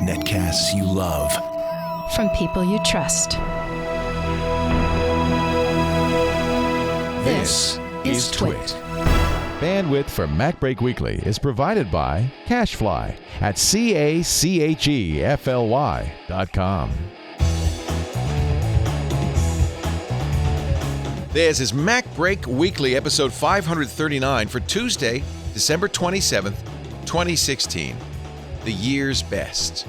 Netcasts you love. From people you trust. This is Twit. Bandwidth for MacBreak Weekly is provided by CacheFly at CACHEFLY.com. This is MacBreak Weekly, episode 539 for Tuesday, December 27th, 2016. The year's best.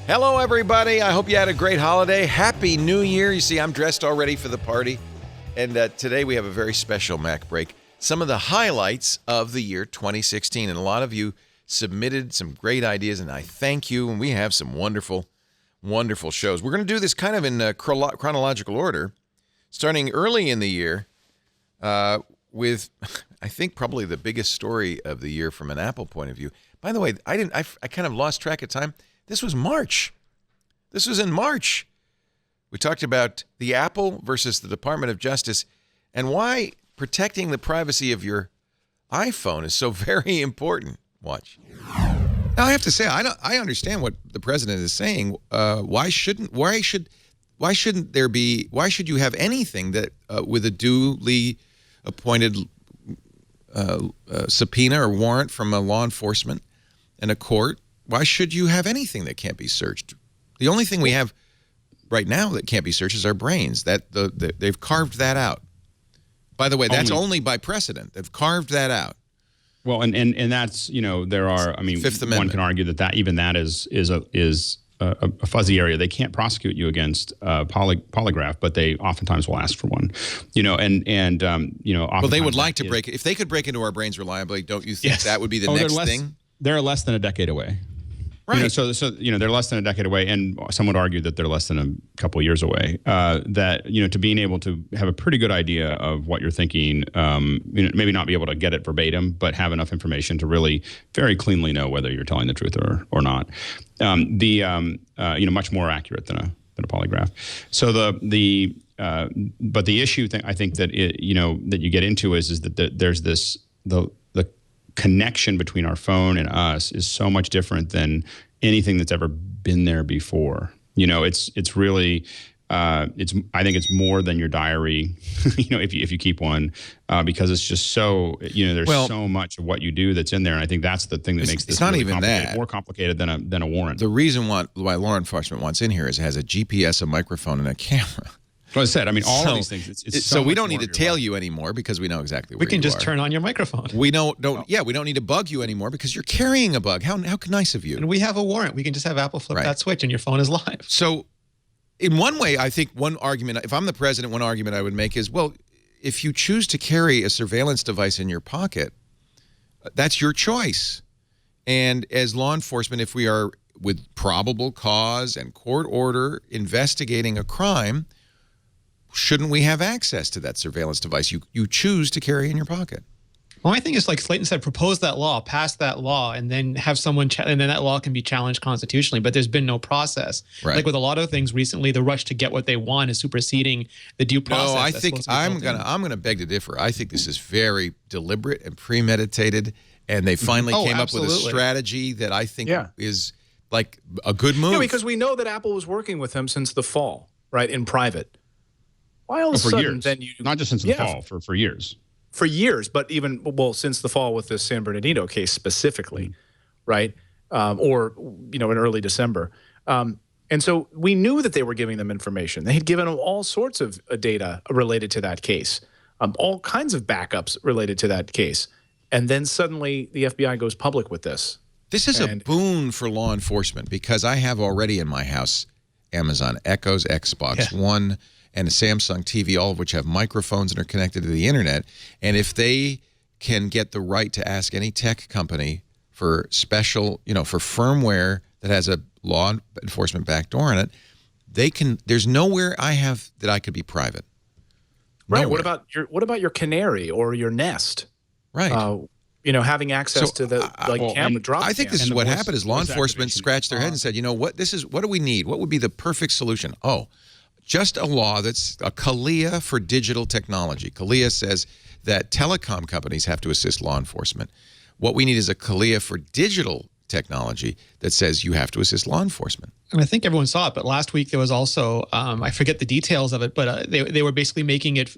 Hello, everybody. I hope you had a great holiday. Happy New Year. You see, I'm dressed already for the party. And today we have a very special MacBreak. Some of the highlights of the year 2016. And a lot of you submitted some great ideas, and I thank you. And we have some wonderful, wonderful shows. We're going to do this kind of in chronological order, starting early in the year with, I think, probably the biggest story of the year from an Apple point of view. By the way, I kind of lost track of time. This was March. This was in March. We talked about the Apple versus the Department of Justice and why protecting the privacy of your iPhone is so very important. Watch. Now, I have to say, I understand what the president is saying. Why should you have anything that with a duly appointed subpoena or warrant from a law enforcement and a court? Why should you have anything that can't be searched? The only thing we have right now that can't be searched is our brains. They've carved that out. By the way, that's only by precedent. They've carved that out. Well, and that's, there are, Fifth Amendment. One can argue that even that is a fuzzy area. They can't prosecute you against polygraph, but they oftentimes will ask for one. Well, they would like to break it. If they could break into our brains reliably, don't you think that would be the next thing? They're less than a decade away. Right. So they're less than a decade away, and some would argue that they're less than a couple of years away. To being able to have a pretty good idea of what you're thinking, maybe not be able to get it verbatim, but have enough information to really very cleanly know whether you're telling the truth or not. Much more accurate than a polygraph. So but the issue I think that that you get into is that there's the connection between our phone and us is so much different than anything that's ever been there before. It's really I think it's more than your diary, if you keep one, because it's just so there's so much of what you do that's in there, and I think that's the thing that makes this not really even that more complicated than a warrant. The reason why law enforcement wants in here is it has a GPS, a microphone, and a camera. Well, I said, all of these things. It's so we don't need to tail you anymore because we know exactly where you are. We can just turn on your microphone. We don't need to bug you anymore because you're carrying a bug. How nice of you. And we have a warrant. We can just have Apple flip that switch and your phone is live. So in one way, I think one argument, if I'm the president, one argument I would make is, well, if you choose to carry a surveillance device in your pocket, that's your choice. And as law enforcement, if we are with probable cause and court order investigating a crime, shouldn't we have access to that surveillance device you choose to carry in your pocket? Well, my thing is, like Slayton said, propose that law, pass that law, and then have someone, and then that law can be challenged constitutionally. But there's been no process. Right. Like with a lot of things recently, the rush to get what they want is superseding the due process. No, I think I'm gonna beg to differ. I think this is very deliberate and premeditated, and they finally came up with a strategy that I think is like a good move. Yeah, because we know that Apple was working with him since the fall, right, in private. Why all of a sudden years. Then you not just since the fall, for years. For years, but even since the fall with the San Bernardino case specifically, right? Or in early December. And so we knew that they were giving them information. They had given them all sorts of data related to that case, all kinds of backups related to that case. And then suddenly the FBI goes public with this. This is a boon for law enforcement because I have already in my house Amazon Echoes, Xbox One, and a Samsung TV, all of which have microphones and are connected to the internet. And if they can get the right to ask any tech company for special, for firmware that has a law enforcement backdoor in it, they can. There's nowhere I have that I could be private. Right. Nowhere. What about your Canary or your Nest? Right. Having access to the camera drop. I think this is what happened: is law enforcement scratched their head and said, what do we need? What would be the perfect solution? Oh, just a law that's a CALEA for digital technology. CALEA says that telecom companies have to assist law enforcement What we need is a CALIA for digital technology that says you have to assist law enforcement. And I think everyone saw it, but last week there was also, I forget the details of it, but they were basically making it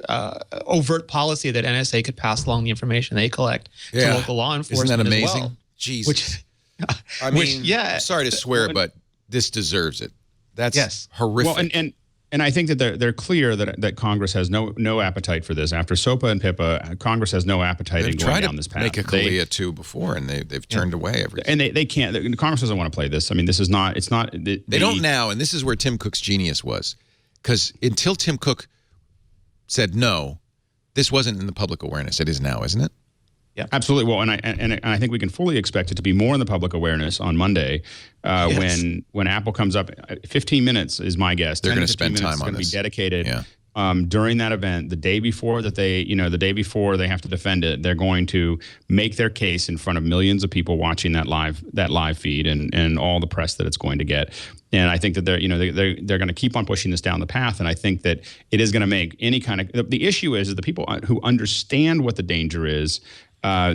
overt policy that NSA could pass along the information they collect to local law enforcement. Isn't that amazing? As well. Jesus. I mean, sorry to swear, but this deserves it. That's horrific. Well, and I think that they're clear that Congress has no appetite for this. After SOPA and PIPA, Congress has no appetite in going down this path. They've tried to make a CALIA too before, and they've turned away everything. And they can't. Congress doesn't want to play this. I mean, this is not. It's not. They don't now, and this is where Tim Cook's genius was, because until Tim Cook said no, this wasn't in the public awareness. It is now, isn't it? Yeah, absolutely. Well, and I think we can fully expect it to be more in the public awareness on Monday, when Apple comes up. 15 minutes is my guess. They're going to spend time on this. Going to be dedicated during that event. The day before they have to defend it, they're going to make their case in front of millions of people watching that live feed and all the press that it's going to get. And I think that they're going to keep on pushing this down the path. And I think that it is going to make any kind of. The issue is the people who understand what the danger is.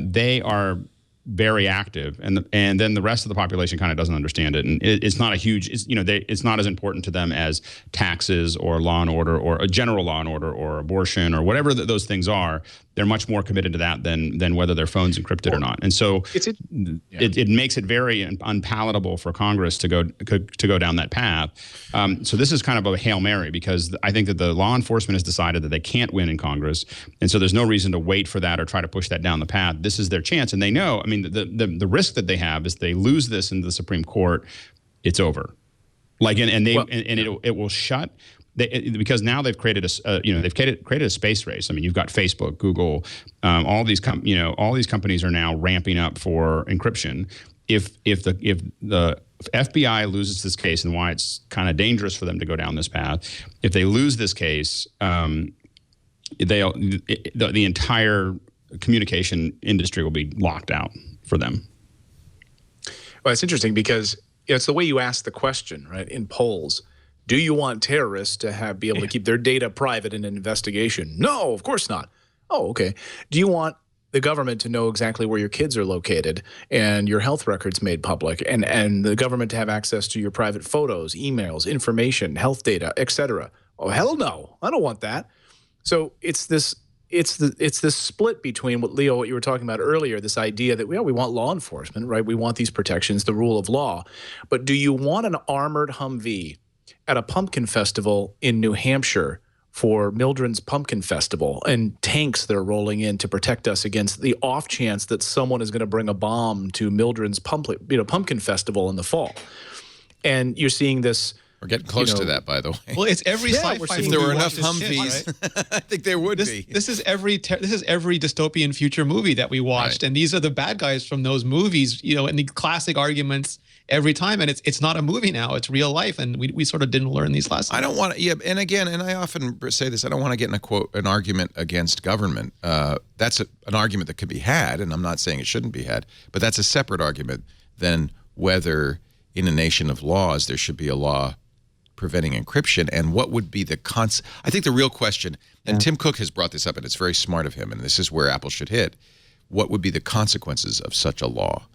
They are very active, and then the rest of the population kind of doesn't understand it, and it's not a huge. It's not as important to them as taxes or law and order or a general law and order or abortion or whatever those things are. They're much more committed to that than whether their phone's encrypted or not. And so it makes it very unpalatable for Congress to go down that path. So this is kind of a Hail Mary, because I think that the law enforcement has decided that they can't win in Congress. And so there's no reason to wait for that or try to push that down the path. This is their chance. And they know, I mean, the risk that they have is they lose this in the Supreme Court, it's over. It will shut. Because now they've created created a space race. I mean, you've got Facebook, Google, all these companies are now ramping up for encryption. If the FBI loses this case, and why it's kind of dangerous for them to go down this path, if they lose this case, the entire communication industry will be locked out for them. Well, it's interesting because it's the way you ask the question, right? In polls. Do you want terrorists to be able to keep their data private in an investigation? No, of course not. Oh, okay. Do you want the government to know exactly where your kids are located and your health records made public, and the government to have access to your private photos, emails, information, health data, etc.? Oh, hell no. I don't want that. So it's this split between what you were talking about earlier, this idea that we want law enforcement, right? We want these protections, the rule of law. But do you want an armored Humvee at a pumpkin festival in New Hampshire for Mildred's Pumpkin Festival, and tanks that are rolling in to protect us against the off chance that someone is going to bring a bomb to Mildred's Pumpkin Festival in the fall? And you're seeing this. We're getting close to that, by the way. Well, it's every sci-fi movie. If there were enough Humvees, right? I think there would be. This is every dystopian future movie that we watched, and these are the bad guys from those movies. And the classic arguments every time, and it's not a movie now; it's real life, and we sort of didn't learn these lessons. I don't want to. And again, and I often say this: I don't want to get in an argument against government. That's an argument that could be had, and I'm not saying it shouldn't be had, but that's a separate argument than whether in a nation of laws there should be a law preventing encryption, and what would be the I think the real question, and Tim Cook has brought this up, and it's very smart of him, and this is where Apple should hit. What would be the consequences of such a law?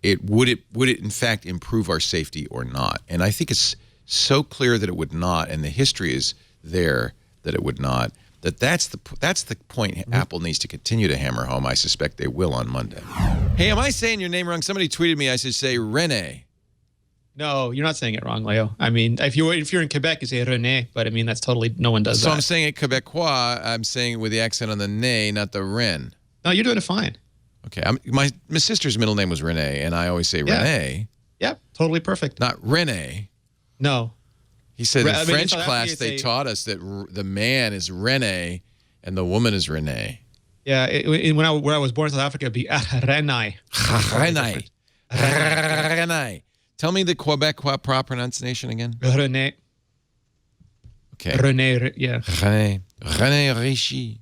Would it in fact improve our safety or not? And I think it's so clear that it would not, and the history is there that it would not. That's the point Apple needs to continue to hammer home. I suspect they will on Monday. Hey, am I saying your name wrong? Somebody tweeted me. I should say Rene. No, you're not saying it wrong, Leo. I mean, if you're in Quebec, you say René, but I mean, that's totally, no one does that. So I'm saying it Quebecois. I'm saying it with the accent on the nay, not the ren. No, you're doing it fine. Okay. My sister's middle name was Renee, and I always say Renee. Yeah, totally perfect. Not Rene. No. He said in French class they taught us that the man is Rene and the woman is Renee. Yeah, where I was born in South Africa, it'd be Renai. Renai. Renai. Tell me the Quebecois pronunciation again. René. Okay. René, yeah. René Richie.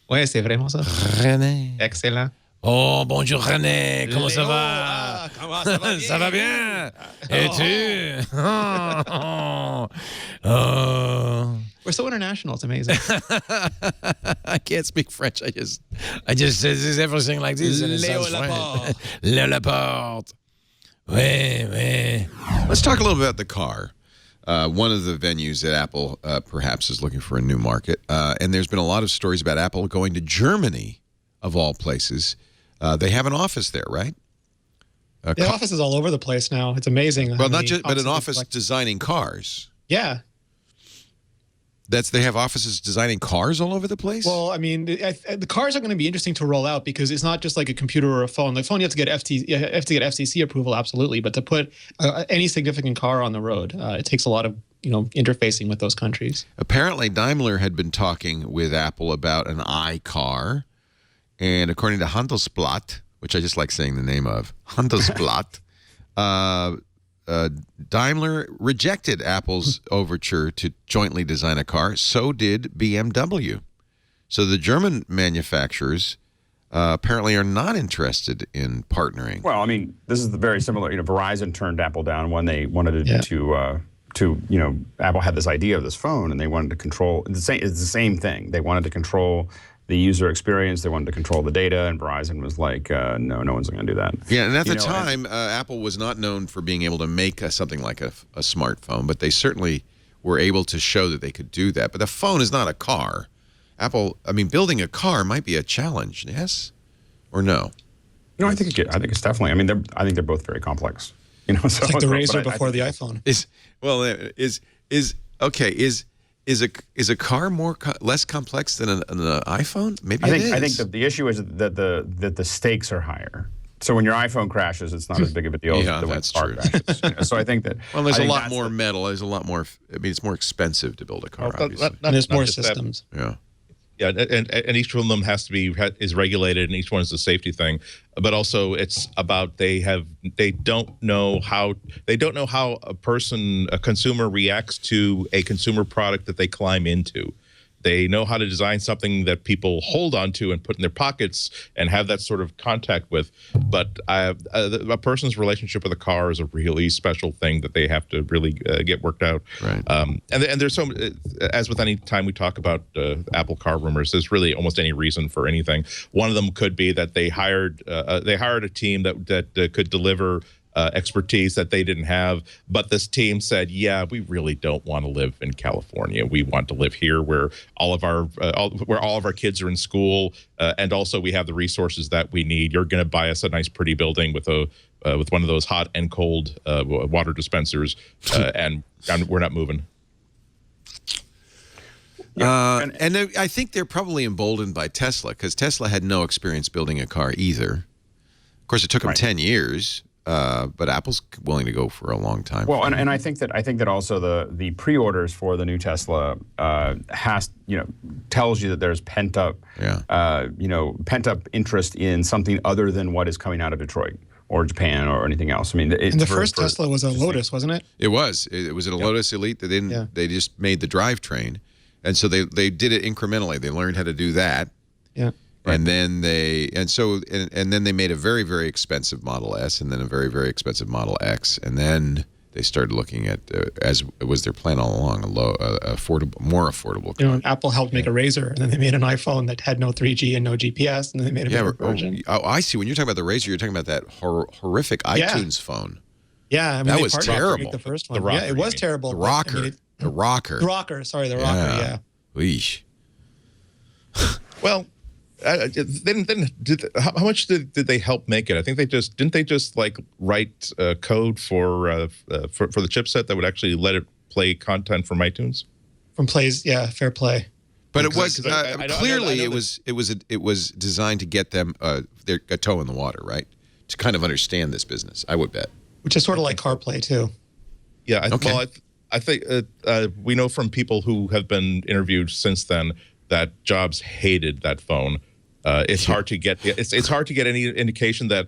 Ouais, c'est vraiment ça. René. Excellent. Oh, bonjour René, comment ça va? Ah, comment ça va bien? Ça va bien? Et tu? Oh. We're so international. It's amazing. I can't speak French. I just says everything like this. And it sounds French. Le Laporte. Ouais. Let's talk a little bit about the car. One of the venues that Apple perhaps is looking for a new market. And there's been a lot of stories about Apple going to Germany, of all places. They have an office there, right? The office is all over the place now. It's amazing. Well, not just, but an office designing cars. Yeah. They have offices designing cars all over the place? Well, I mean, the cars are going to be interesting to roll out because it's not just like a computer or a phone. The phone, you have to get FCC approval, absolutely. But to put any significant car on the road, it takes a lot of interfacing with those countries. Apparently, Daimler had been talking with Apple about an iCar. And according to Handelsblatt, which I just like saying the name of, Handelsblatt, Daimler rejected Apple's overture to jointly design a car. So did BMW. So the German manufacturers apparently are not interested in partnering. Well, I mean, this is very similar. Verizon turned Apple down when they wanted to Apple had this idea of this phone, and they wanted to control. It's the same thing. They wanted to control the user experience. They wanted to control the data, and Verizon was like, no one's going to do that. Yeah, and at the time, Apple was not known for being able to make something like a smartphone, but they certainly were able to show that they could do that. But the phone is not a car. Building a car might be a challenge, yes? Or no? No, I think it's definitely. I think they're both very complex. So, it's like the Razr before the iPhone. Is a car less complex than an iPhone? Maybe it is. I think that the issue is that the stakes are higher. So when your iPhone crashes, it's not as big of a deal as when the car crashes. So I think that there's a lot more metal. There's a lot more. It's more expensive to build a car. Obviously, and there's more systems. Yeah. Yeah, and each one of them is regulated, and each one is a safety thing. But also, it's about they don't know how a consumer reacts to a consumer product that they climb into. They know how to design something that people hold onto and put in their pockets and have that sort of contact with. But a person's relationship with a car is a really special thing that they have to really get worked out. Right. And there's as with any time we talk about Apple car rumors, there's really almost any reason for anything. One of them could be that they hired a team that could deliver expertise that they didn't have, but this team said, "Yeah, we really don't want to live in California. We want to live here, where all of our kids are in school, and also we have the resources that we need. You're going to buy us a nice, pretty building with one of those hot and cold water dispensers, and we're not moving." And I think they're probably emboldened by Tesla, because Tesla had no experience building a car either. Of course, it took them 10 years. But Apple's willing to go for a long time. Well, and I think that also the pre-orders for the new Tesla tells you that there's pent up interest in something other than what is coming out of Detroit or Japan or anything else. And the first Tesla was a Lotus, wasn't it? It was. It was a Lotus Elite. They just made the drivetrain, and so they did it incrementally. They learned how to do that. Yeah. And then they made a very, very expensive Model S, and then a very, very expensive Model X, and then they started looking at, as was their plan all along, more affordable car. Apple helped make a Razr, and then they made an iPhone that had no 3G and no GPS, and then they made a better version. Oh, I see. When you're talking about the Razr, you're talking about that horrific iTunes phone. Yeah, that was terrible. The first one. It was terrible. The rocker. The rocker. Sorry, the rocker. Yeah. Weesh. Well. How much did they help make it? I think didn't they just like write code for the chipset that would actually let it play content from iTunes? From Plays, Fair Play. But it was clearly it was designed to get them a toe in the water, right? To kind of understand this business, I would bet. Which is sort of like CarPlay too. Yeah. I think we know from people who have been interviewed since then that Jobs hated that phone. It's hard to get. It's hard to get any indication that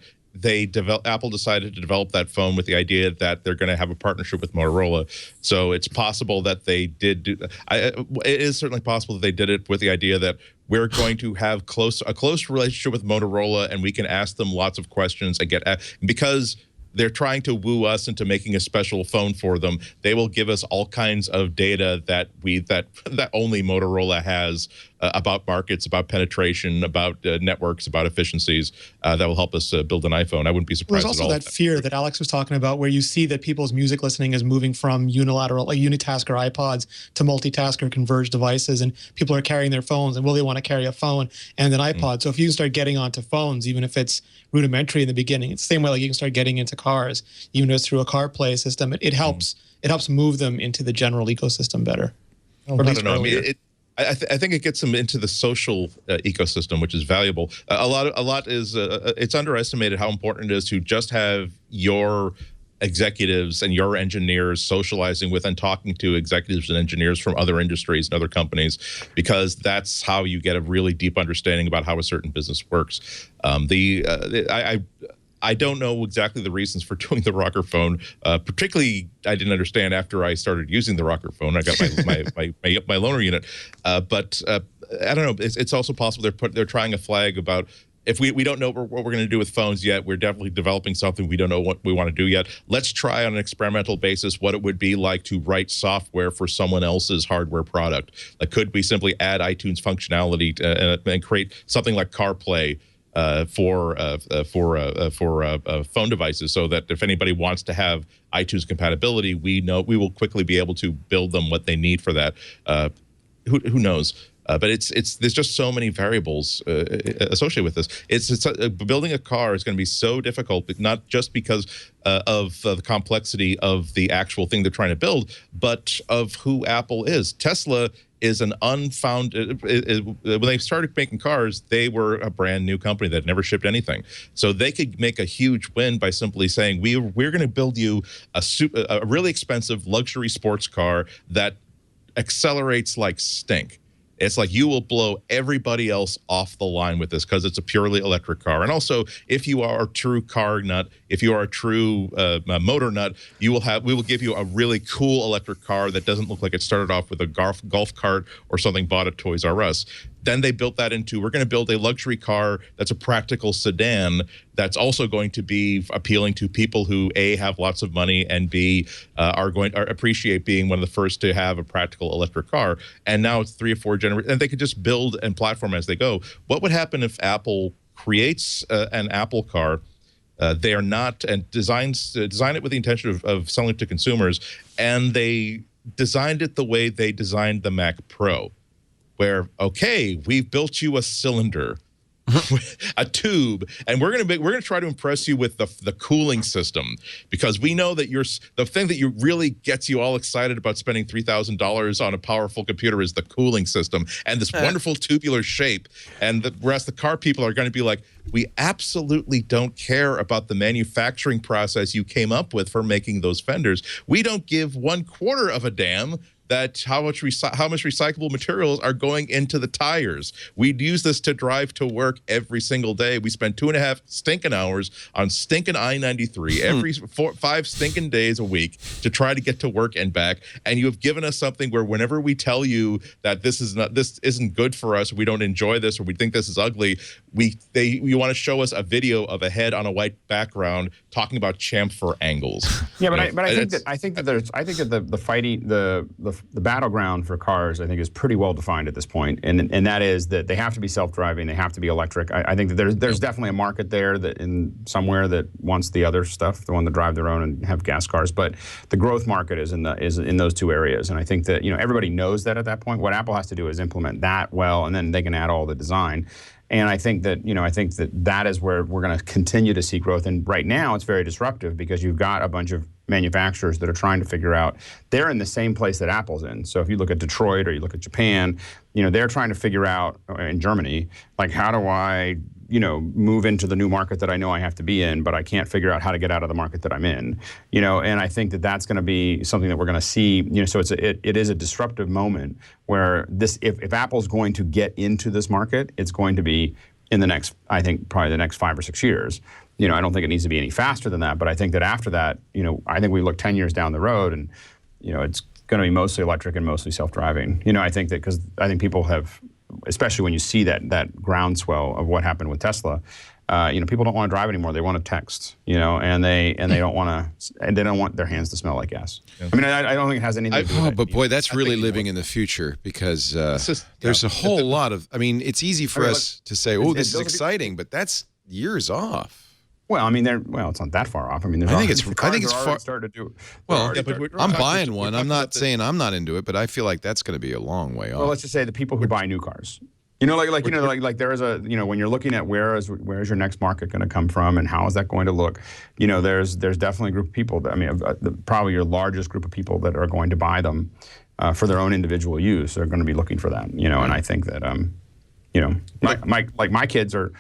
Apple decided to develop that phone with the idea that they're going to have a partnership with Motorola. So it's possible that they did do. It is certainly possible that they did it with the idea that we're going to have a close relationship with Motorola, and we can ask them lots of questions and because they're trying to woo us into making a special phone for them. They will give us all kinds of data that only Motorola has about markets, about penetration, about networks, about efficiencies that will help us build an iPhone. I wouldn't be surprised at all. There's also that fear that Alex was talking about, where you see that people's music listening is moving from unilateral, like unitasker iPods, to multitasker converged devices, and people are carrying their phones, and will they want to carry a phone and an iPod? So if you can start getting onto phones, even if it's rudimentary in the beginning, it's the same way like you can start getting into cars, even if it's through a CarPlay system. It helps. It helps move them into the general ecosystem better. I don't know. I mean, I think it gets them into the social ecosystem, which is valuable. A lot is it's underestimated how important it is to just have your executives and your engineers socializing with and talking to executives and engineers from other industries and other companies, because that's how you get a really deep understanding about how a certain business works. I don't know exactly the reasons for doing the rocker phone. Particularly, I didn't understand after I started using the rocker phone. I got my loaner unit, but I don't know. It's also possible they're trying a flag about, if we don't know what we're going to do with phones yet, we're definitely developing something. We don't know what we want to do yet. Let's try on an experimental basis what it would be like to write software for someone else's hardware product. Like, could we simply add iTunes functionality and create something like CarPlay for phone devices, so that if anybody wants to have iTunes compatibility, we will quickly be able to build them what they need for that. Who knows? But there's just so many variables associated with this. Building a car is going to be so difficult, but not just because of the complexity of the actual thing they're trying to build, but of who Apple is. Tesla is an unfounded. When they started making cars, they were a brand new company that never shipped anything. So they could make a huge win by simply saying, we're going to build you a really expensive luxury sports car that accelerates like stink. It's like you will blow everybody else off the line with this, because it's a purely electric car. And also, if you are a true car nut, if you are a true motor nut, we will give you a really cool electric car that doesn't look like it started off with a golf cart or something bought at Toys R Us. Then they built that into, we're going to build a luxury car that's a practical sedan that's also going to be appealing to people who A, have lots of money, and B, appreciate being one of the first to have a practical electric car. And now it's 3 or 4 generations, and they could just build and platform as they go. What would happen if Apple creates an Apple car? They are not, and design it with the intention of selling it to consumers, and they designed it the way they designed the Mac Pro, where, okay, we've built you a cylinder, a tube, and we're gonna try to impress you with the cooling system, because we know that the thing that really gets you all excited about spending $3,000 on a powerful computer is the cooling system and this wonderful tubular shape. And whereas the car people are going to be like, we absolutely don't care about the manufacturing process you came up with for making those fenders. We don't give 1/4 of a damn that how much recyclable materials are going into the tires. We'd use this to drive to work every single day. We spend 2.5 stinking hours on stinking I-93 every 5 stinking days a week to try to get to work and back. And you have given us something where whenever we tell you that this isn't good for us, or we don't enjoy this, or we think this is ugly, you want to show us a video of a head on a white background talking about chamfer angles. Yeah, but I think that the fighting the battleground for cars, I think, is pretty well defined at this point, and that is that they have to be self-driving, they have to be electric. I think that there's definitely a market there that in somewhere that wants the other stuff, the one that drive their own and have gas cars. But the growth market is in those two areas, and I think that everybody knows that at that point. What Apple has to do is implement that well, and then they can add all the design. And I think that that is where we're going to continue to see growth. And right now, it's very disruptive because you've got a bunch of manufacturers that are trying to figure out, they're in the same place that Apple's in. So if you look at Detroit or you look at Japan, they're trying to figure out, in Germany, like, how do I move into the new market that I know I have to be in, but I can't figure out how to get out of the market that I'm in. And I think that that's going to be something that we're going to see. So it is a disruptive moment where if Apple's going to get into this market, it's going to be in the next, I think, probably the next 5 or 6 years. I don't think it needs to be any faster than that, but I think that after that, I think we look 10 years down the road, and it's going to be mostly electric and mostly self-driving. I think that because I think people have, especially when you see that groundswell of what happened with Tesla, people don't want to drive anymore. They want to text, and they don't want their hands to smell like gas. Yeah. I mean, I don't think it has anything to do with it. But boy, that's really living in the future, because there's a whole lot of, it's easy for us to say, oh, this is exciting, but that's years off. Well, it's not that far off. I think it's far. Started to do. Well, I'm buying one. I'm not saying I'm not into it, but I feel like that's going to be a long way off. Well, let's just say the people who buy new cars. There is a, when you're looking at where is your next market going to come from and how is that going to look, there's definitely a group of people that, probably your largest group of people that are going to buy them for their own individual use are going to be looking for that, and I think that, my kids are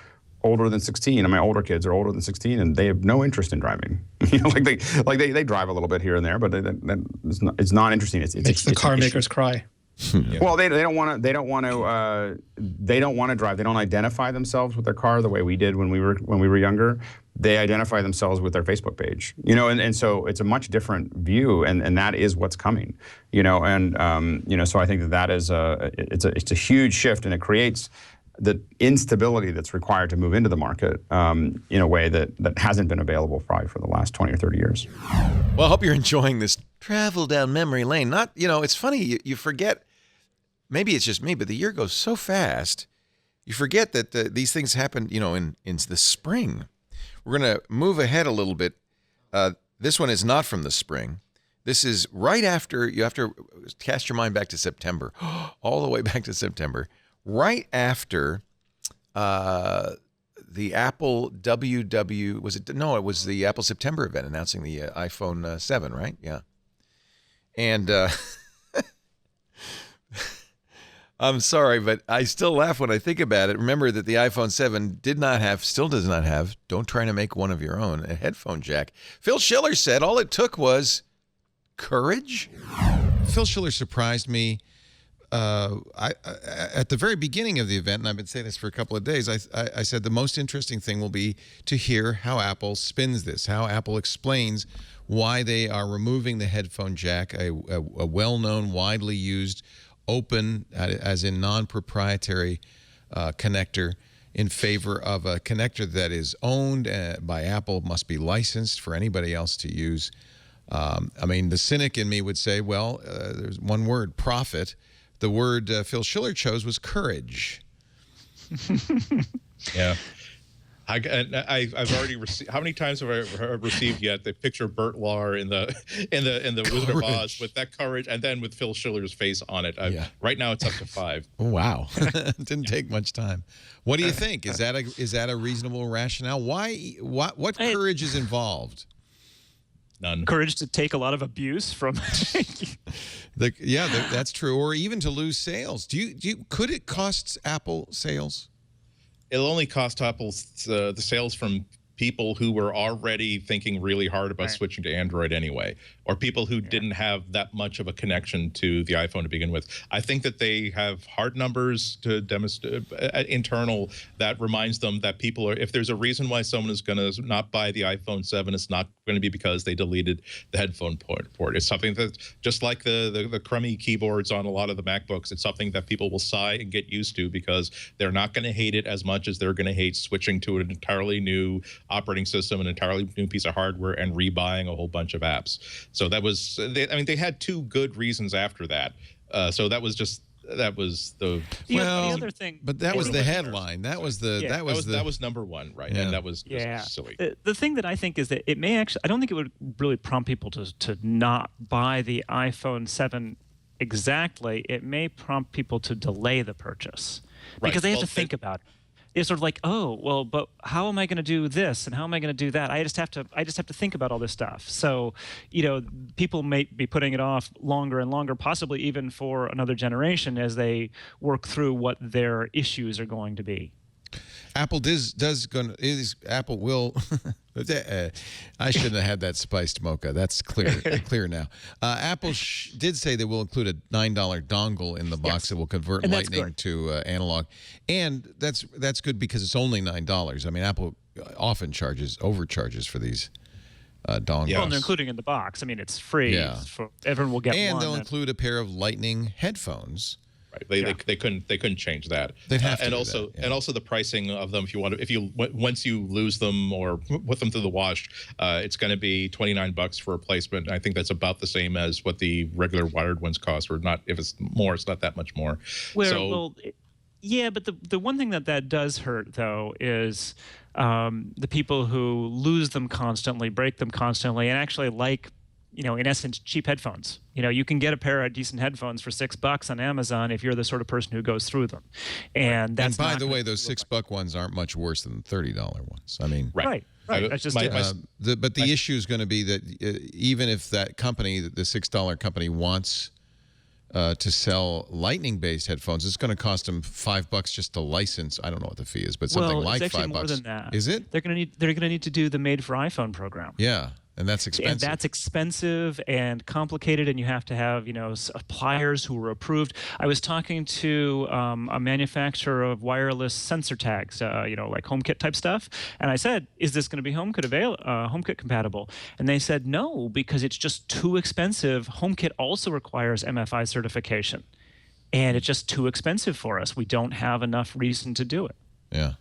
older than 16, and my older kids are older than 16, and they have no interest in driving. They drive a little bit here and there, but it's not interesting. It's makes the car makers cry. Yeah. Well, they don't want to drive. They don't identify themselves with their car the way we did when we were younger. They identify themselves with their Facebook page, and so it's a much different view, and that is what's coming, so I think that is it's a huge shift, and it creates the instability that's required to move into the market in a way that hasn't been available probably for the last 20 or 30 years. Well, I hope you're enjoying this travel down memory lane. Not, it's funny, you forget, maybe it's just me, but the year goes so fast, you forget that these things happen, in the spring. We're going to move ahead a little bit. This one is not from the spring. This is right after, you have to cast your mind back to September, all the way back to September. Right after the Apple it was the Apple September event announcing the iPhone 7, right? Yeah. And I'm sorry, but I still laugh when I think about it. Remember that the iPhone 7 still does not have, don't try to make one of your own, a headphone jack. Phil Schiller said all it took was courage. Phil Schiller surprised me. At the very beginning of the event, and I've been saying this for a couple of days, I said the most interesting thing will be to hear how Apple spins this, how Apple explains why they are removing the headphone jack, a well-known, widely used, open, as in non-proprietary connector, in favor of a connector that is owned by Apple, must be licensed for anybody else to use. The cynic in me would say, well, there's one word, profit. The word Phil Schiller chose was courage. Yeah. I've already received. How many times have I received yet the picture of Bert Lahr in the Wizard of Oz with that courage, and then with Phil Schiller's face on it? Right now it's up to 5. Oh, wow. Didn't take much time. What do you think? Is that a reasonable rationale? Why? What courage is involved? None. Courage to take a lot of abuse from. That's true. Or even to lose sales. Could it cost Apple sales? It'll only cost Apple the sales from people who were already thinking really hard about switching to Android anyway, or people who didn't have that much of a connection to the iPhone to begin with. I think that they have hard numbers to demonstrate internal that reminds them that people are, if there's a reason why someone is going to not buy the iPhone 7, it's not going to be because they deleted the headphone port. It's something that, just like the crummy keyboards on a lot of the MacBooks, it's something that people will sigh and get used to, because they're not going to hate it as much as they're going to hate switching to an entirely new operating system, an entirely new piece of hardware, and rebuying a whole bunch of apps. So that was, they had 2 good reasons after that. So that was the other thing. But that was the headline. That was number 1, right? And that was just silly. The thing that I think is that it may actually, I don't think it would really prompt people to not buy the iPhone 7 exactly. It may prompt people to delay the purchase because they have to think about it. It's sort of like, oh, well, but how am I going to do this and how am I going to do that? I just have to think about all this stuff. So, people may be putting it off longer and longer, possibly even for another generation, as they work through what their issues are going to be. Apple Apple will. I shouldn't have had that spiced mocha. That's clear now. Apple did say they will include a $9 dongle in the box that will convert Lightning to analog, and that's good because it's only $9. Apple often overcharges for these dongles. Well, and they're including in the box. It's free. Yeah. Everyone will get one. And they'll include a pair of Lightning headphones. Right. They couldn't change that. They'd have to and do also that, yeah. and also the pricing of them. Once you lose them or put them through the wash, it's going to be $29 for a replacement. I think that's about the same as what the regular wired ones cost, or not. If it's more, it's not that much more. Yeah, but the one thing that does hurt though is the people who lose them constantly, break them constantly, and actually like, in essence, cheap headphones. You can get a pair of decent headphones for $6 on Amazon if you're the sort of person who goes through them. And that's by the way, those $6 ones aren't much worse than the $30 ones. I mean, right. That's just but the issue is going to be that even if that company, the $6 company, wants to sell lightning-based headphones, it's going to cost them $5 just to license. I don't know what the fee is, but something like $5. More than that. Is it? They're going to need to do the Made for iPhone program. Yeah. And that's expensive. And that's expensive and complicated, and you have to have, suppliers who are approved. I was talking to a manufacturer of wireless sensor tags, like HomeKit type stuff, and I said, "Is this going to be HomeKit compatible?" And they said, "No, because it's just too expensive. HomeKit also requires MFI certification, and it's just too expensive for us. We don't have enough reason to do it." Yeah.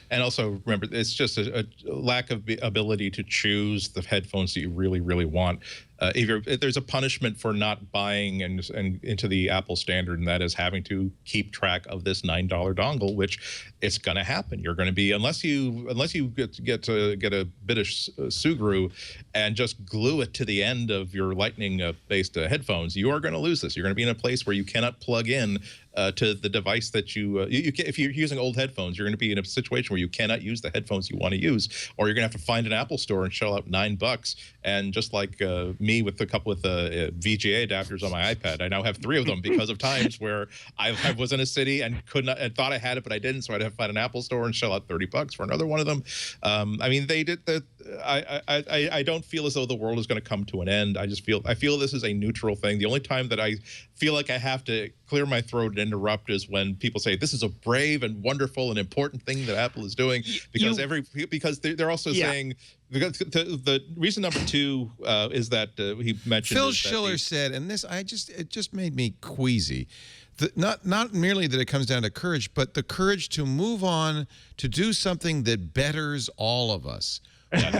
And also, remember, it's just a lack of ability to choose the headphones that you really, really want. If there's a punishment for not buying and into the Apple standard, and that is having to keep track of this $9 dongle, which it's going to happen. You're going to be, unless you get a bit of Sugru and just glue it to the end of your Lightning-based headphones, you are going to lose this. You're going to be in a place where you cannot plug in to the device that if you're using old headphones, you're going to be in a situation where you cannot use the headphones you want to use, or you're going to have to find an Apple store and shell out $9. And just like me with a couple of VGA adapters on my iPad, I now have 3 of them because of times where I was in a city and thought I had it, but I didn't, so I'd have to find an Apple store and shell out $30 for another one of them. I mean, they did that. I don't feel as though the world is going to come to an end. I feel this is a neutral thing. The only time that I feel like I have to clear my throat and interrupt is when people say this is a brave and wonderful and important thing that Apple is doing, because they're also saying, because the reason number 2 is that he mentioned Phil Schiller said, and it just made me queasy. Not merely that it comes down to courage, but the courage to move on to do something that betters all of us.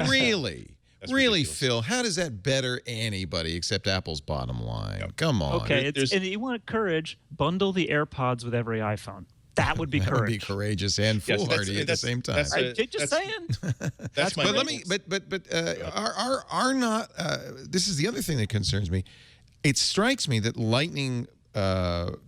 Really? Really, ridiculous. Phil, how does that better anybody except Apple's bottom line? Yep. Come on. Okay, and you want courage, bundle the AirPods with every iPhone. That would be courage. That would be courageous and foolhardy at the same time. Just saying. That's my. Are not. This is the other thing that concerns me. It strikes me that Lightning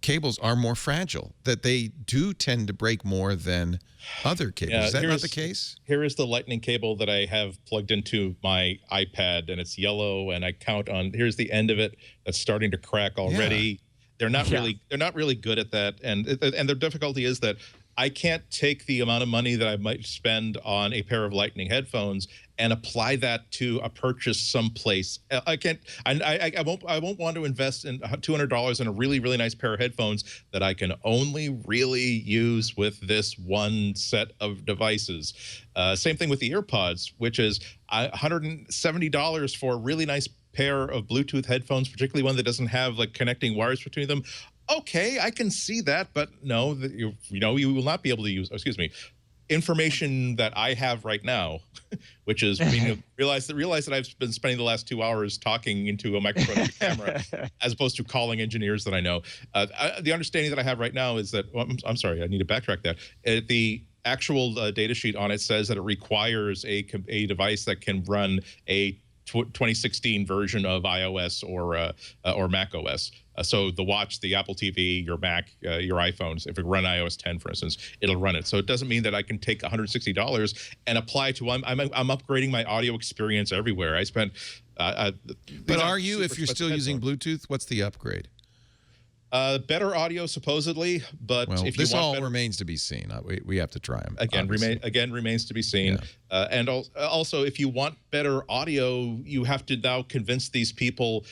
cables are more fragile, that they do tend to break more than other cables. Is that not the case? Here is the Lightning cable that I have plugged into my iPad, and it's yellow, and I count on, here's the end of it that's starting to crack already. Yeah. They're not really good at that, and their difficulty is that I can't take the amount of money that I might spend on a pair of Lightning headphones and apply that to a purchase someplace. I can't. I won't want to invest in $200 in a really, really nice pair of headphones that I can only really use with this one set of devices. Same thing with the EarPods, which is $170 for a really nice pair of Bluetooth headphones, particularly one that doesn't have like connecting wires between them. Okay, I can see that, but no, you will not be able to use, information that I have right now, which is realize that I've been spending the last 2 hours talking into a microphone and a camera, as opposed to calling engineers that I know. The understanding that I have right now is that, I'm sorry, I need to backtrack that. The actual data sheet on it says that it requires a device that can run a 2016 version of iOS or Mac OS. So the watch, the Apple TV, your Mac, your iPhones, if it run iOS 10, for instance, it'll run it. So it doesn't mean that I can take $160 and apply to I'm upgrading my audio experience everywhere. I spent. But are you, if you're still using Bluetooth, what's the upgrade? Better audio, supposedly, but if this all remains to be seen. We have to try them. Again, remains to be seen. Yeah. And also, if you want better audio, you have to now convince these people.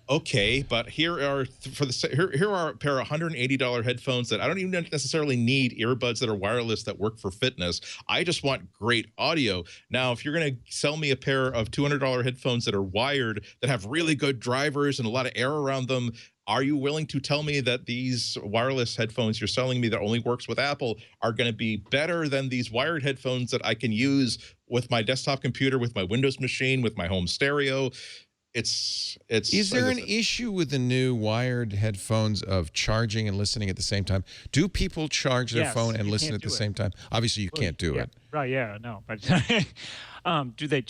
Okay, but here are a pair of $180 headphones that I don't even necessarily need earbuds that are wireless that work for fitness. I just want great audio. Now, if you're going to sell me a pair of $200 headphones that are wired, that have really good drivers and a lot of air around them, Are you willing to tell me that these wireless headphones you're selling me that only works with Apple are going to be better than these wired headphones that I can use with my desktop computer, with my Windows machine, with my home stereo? Is there an issue with the new wired headphones of charging and listening at the same time? Do people charge their phone and listen at the same time? Obviously, you can't do it. Right, yeah, no. But do they...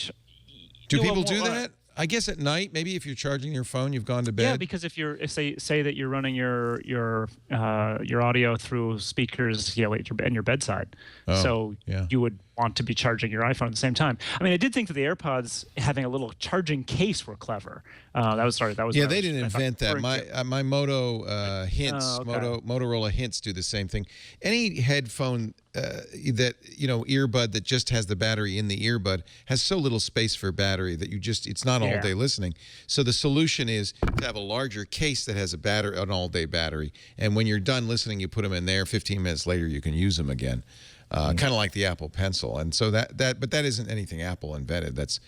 Do people do that? I guess at night, maybe if you're charging your phone, you've gone to bed. Yeah, because if say that you're running your audio through speakers, at your bedside, you would want to be charging your iPhone at the same time. I mean, I did think that the AirPods having a little charging case were clever. That was yeah, they didn't invent that. My Moto Hints, Motorola Hints do the same thing. Any headphone that earbud that just has the battery in the earbud has so little space for battery that it's not all day listening. So the solution is to have a larger case that has an all day battery, and when you're done listening, you put them in there. 15 minutes later, you can use them again. Kind of like the Apple Pencil, and so but that isn't anything Apple invented. That's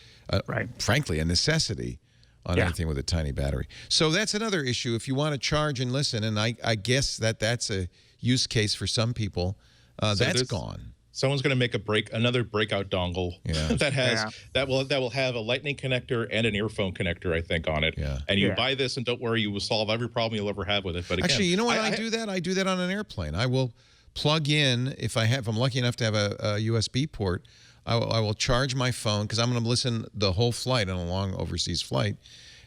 frankly a necessity on anything with a tiny battery. So that's another issue. If you want to charge and listen, and I guess that's a use case for some people. That's gone. Someone's going to make another breakout dongle that will have a Lightning connector and an earphone connector, I think, on it. Yeah. And you buy this, and don't worry, you will solve every problem you'll ever have with it. But again, actually, you know what I do that? I do that on an airplane. I will plug in if I'm lucky enough to have a USB port. I will charge my phone because I'm going to listen the whole flight on a long overseas flight.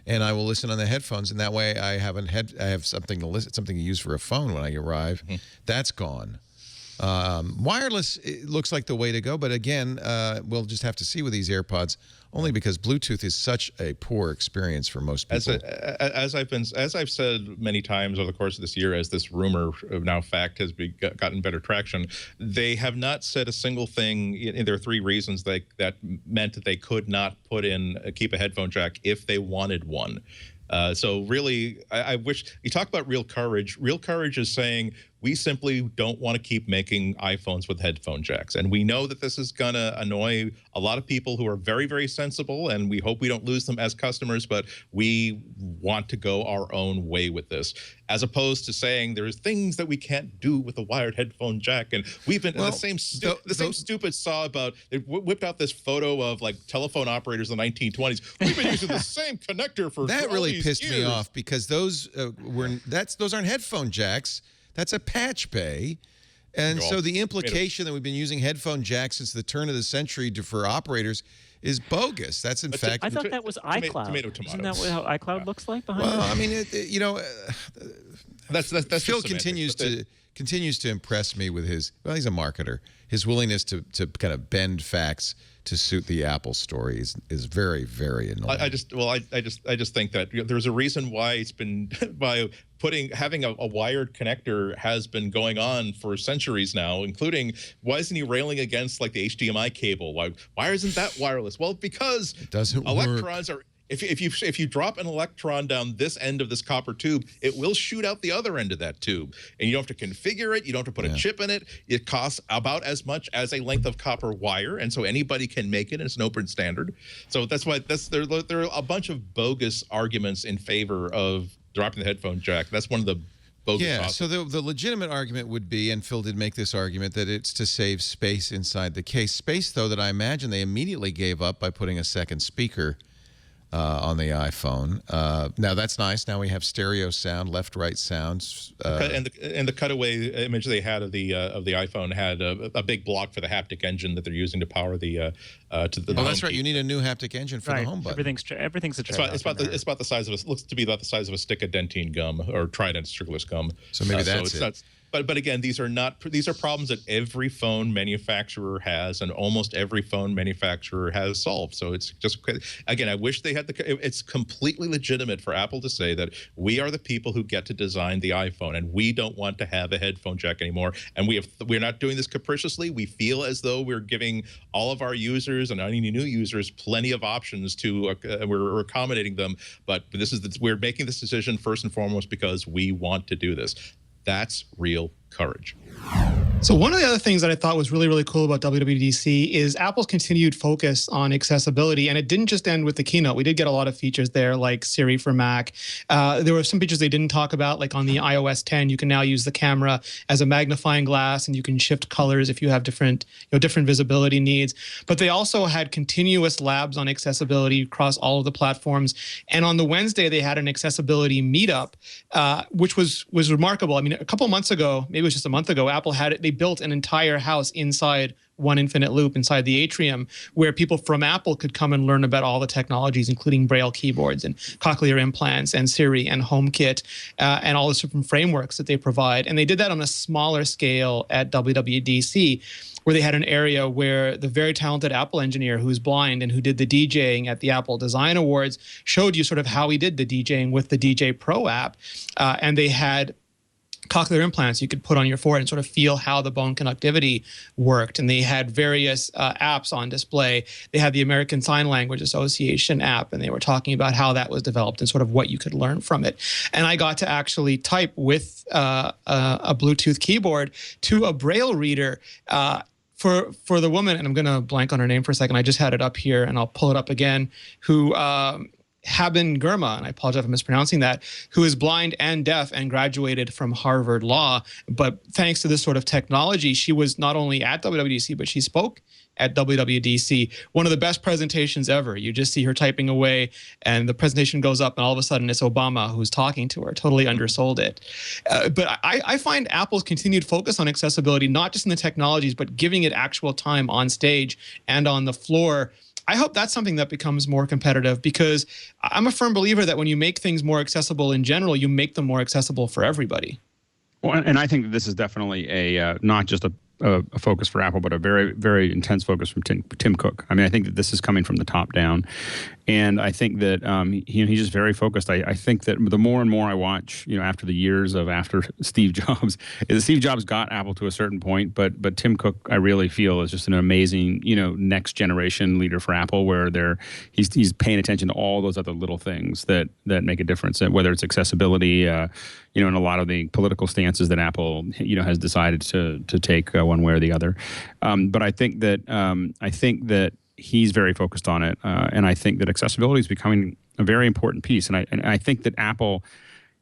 And I will listen on the headphones, and that way I have something to listen, something to use for a phone when I arrive. That's gone. Wireless looks like the way to go, but again, we'll just have to see with these AirPods. Only because Bluetooth is such a poor experience for most people. As I've said many times over the course of this year, as this rumor now fact has gotten better traction, they have not said a single thing. There are 3 reasons that meant that they could not keep a headphone jack if they wanted one. So really, I wish you talk about real courage. Real courage is saying we simply don't want to keep making iPhones with headphone jacks. And we know that this is going to annoy a lot of people who are very, very sensible, and we hope we don't lose them as customers, but we want to go our own way with this, as opposed to saying there's things that we can't do with a wired headphone jack. And we've been the same stupid saw about, they whipped out this photo of like telephone operators in the 1920s. We've been using the same connector for that really pissed years. me off because those aren't headphone jacks. That's a patch bay. And so the implication that we've been using headphone jacks since the turn of the century for operators is bogus. That's in fact. I thought that was iCloud. Tomato. Isn't that how iCloud looks like behind Well, it? I mean, that's Phil continues to impress me with he's a marketer. His willingness to kind of bend facts to suit the Apple story is very, very annoying. I just think that there's a reason why it's been having a wired connector has been going on for centuries now, including why isn't he railing against like the HDMI cable? Why isn't that wireless? Well, because it doesn't electrons work. If you drop an electron down this end of this copper tube, it will shoot out the other end of that tube, and you don't have to configure it. You don't have to put a chip in it. It costs about as much as a length of copper wire, and so anybody can make it. And it's an open standard. So that's why there are a bunch of bogus arguments in favor of dropping the headphone jack. That's one of the bogus. Yeah. So the legitimate argument would be, and Phil did make this argument, that it's to save space inside the case. Space, though, that I imagine they immediately gave up by putting a second speaker on the iPhone. Now that's nice. Now we have stereo sound, left-right sounds. And the cutaway image they had of the iPhone had a big block for the haptic engine that they're using to power the that's right. You need a new haptic engine for the home button. Everything's a it's about the size of looks to be about the size of a stick of dentine gum or Trident sugarless gum. So maybe that's it. But again, these are problems that every phone manufacturer has, and almost every phone manufacturer has solved. So it's just, again, I wish they had it's completely legitimate for Apple to say that we are the people who get to design the iPhone, and we don't want to have a headphone jack anymore. And we're not doing this capriciously. We feel as though we're giving all of our users and any new users plenty of options we're accommodating them. But we're making this decision first and foremost because we want to do this. That's real courage. So one of the other things that I thought was really, really cool about WWDC is Apple's continued focus on accessibility. And it didn't just end with the keynote. We did get a lot of features there, like Siri for Mac. There were some features they didn't talk about, like on the iOS 10, you can now use the camera as a magnifying glass, and you can shift colors if you have different visibility needs. But they also had continuous labs on accessibility across all of the platforms. And on the Wednesday, they had an accessibility meetup, which was remarkable. I mean, a couple months ago, maybe it was just a month ago, Apple had it. They built an entire house inside One Infinite Loop, inside the atrium, where people from Apple could come and learn about all the technologies, including Braille keyboards and cochlear implants and Siri and HomeKit and all the different frameworks that they provide. And they did that on a smaller scale at WWDC, where they had an area where the very talented Apple engineer who's blind and who did the DJing at the Apple Design Awards showed you sort of how he did the DJing with the DJ Pro app. And they had cochlear implants you could put on your forehead and sort of feel how the bone conductivity worked. And they had various apps on display. They had the American Sign Language Association app, and they were talking about how that was developed and sort of what you could learn from it. And I got to actually type with a Bluetooth keyboard to a Braille reader for the woman, and I'm going to blank on her name for a second. I just had it up here, and I'll pull it up again, who Haben Girma, and I apologize if I'm mispronouncing that, who is blind and deaf and graduated from Harvard Law. But thanks to this sort of technology, she was not only at WWDC, but she spoke at WWDC. One of the best presentations ever. You just see her typing away, and the presentation goes up, and all of a sudden it's Obama who's talking to her. Totally undersold it. But I find Apple's continued focus on accessibility, not just in the technologies, but giving it actual time on stage and on the floor. I hope that's something that becomes more competitive, because I'm a firm believer that when you make things more accessible in general, you make them more accessible for everybody. Well, and I think that this is definitely a not just a focus for Apple, but a very, very intense focus from Tim Cook. I mean, I think that this is coming from the top down. And I think that he's just very focused. I think that the more and more I watch, after the years of after Steve Jobs, is Steve Jobs got Apple to a certain point, but Tim Cook, I really feel, is just an amazing, next generation leader for Apple, where he's paying attention to all those other little things that make a difference, whether it's accessibility, and a lot of the political stances that Apple, has decided to take one way or the other. But I think that he's very focused on it, and I think that accessibility is becoming a very important piece. And I think that Apple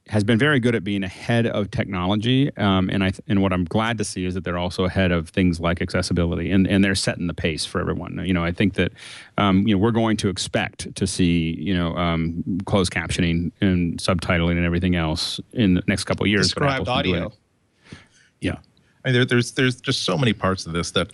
has been very good at being ahead of technology, and what I'm glad to see is that they're also ahead of things like accessibility, and they're setting the pace for everyone. I think that we're going to expect to see closed captioning and subtitling and everything else in the next couple of years. Described audio. Yeah, I mean, there's just so many parts of this that.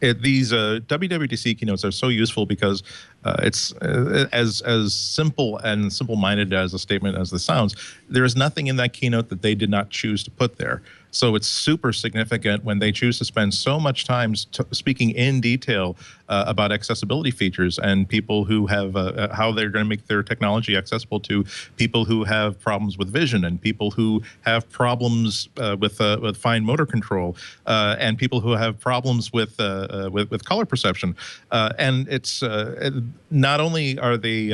These WWDC keynotes are so useful because it's as simple and simple-minded as a statement as this sounds. There is nothing in that keynote that they did not choose to put there. So it's super significant when they choose to spend so much time speaking in detail about accessibility features and people who have how they're going to make their technology accessible to people who have problems with vision and people who have problems with fine motor control and people who have problems with color perception. And it's not only are they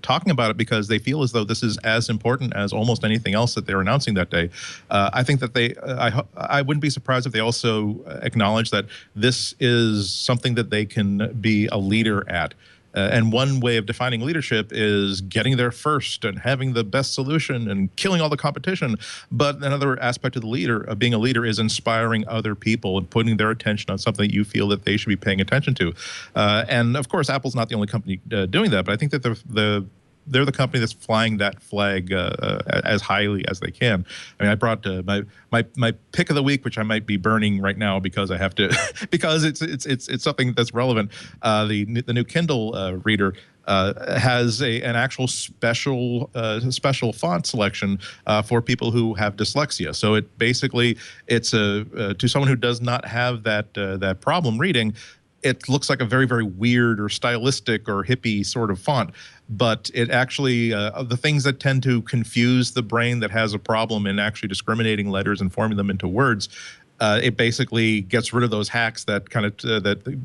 talking about it because they feel as though this is as important as almost anything else that they're announcing that day. I think that I wouldn't be surprised if they also acknowledge that this is something that they can be a leader at. And one way of defining leadership is getting there first and having the best solution and killing all the competition. But another aspect of being a leader is inspiring other people and putting their attention on something that you feel that they should be paying attention to. And of course, Apple's not the only company doing that, but I think that they're the company that's flying that flag as highly as they can. I mean, I brought my pick of the week, which I might be burning right now because I have to, because it's something that's relevant. The new Kindle reader has an actual special font selection for people who have dyslexia. So it's to someone who does not have that problem reading. It looks like a very, very weird or stylistic or hippie sort of font, but it actually, the things that tend to confuse the brain that has a problem in actually discriminating letters and forming them into words, it basically gets rid of those hacks that kind of, that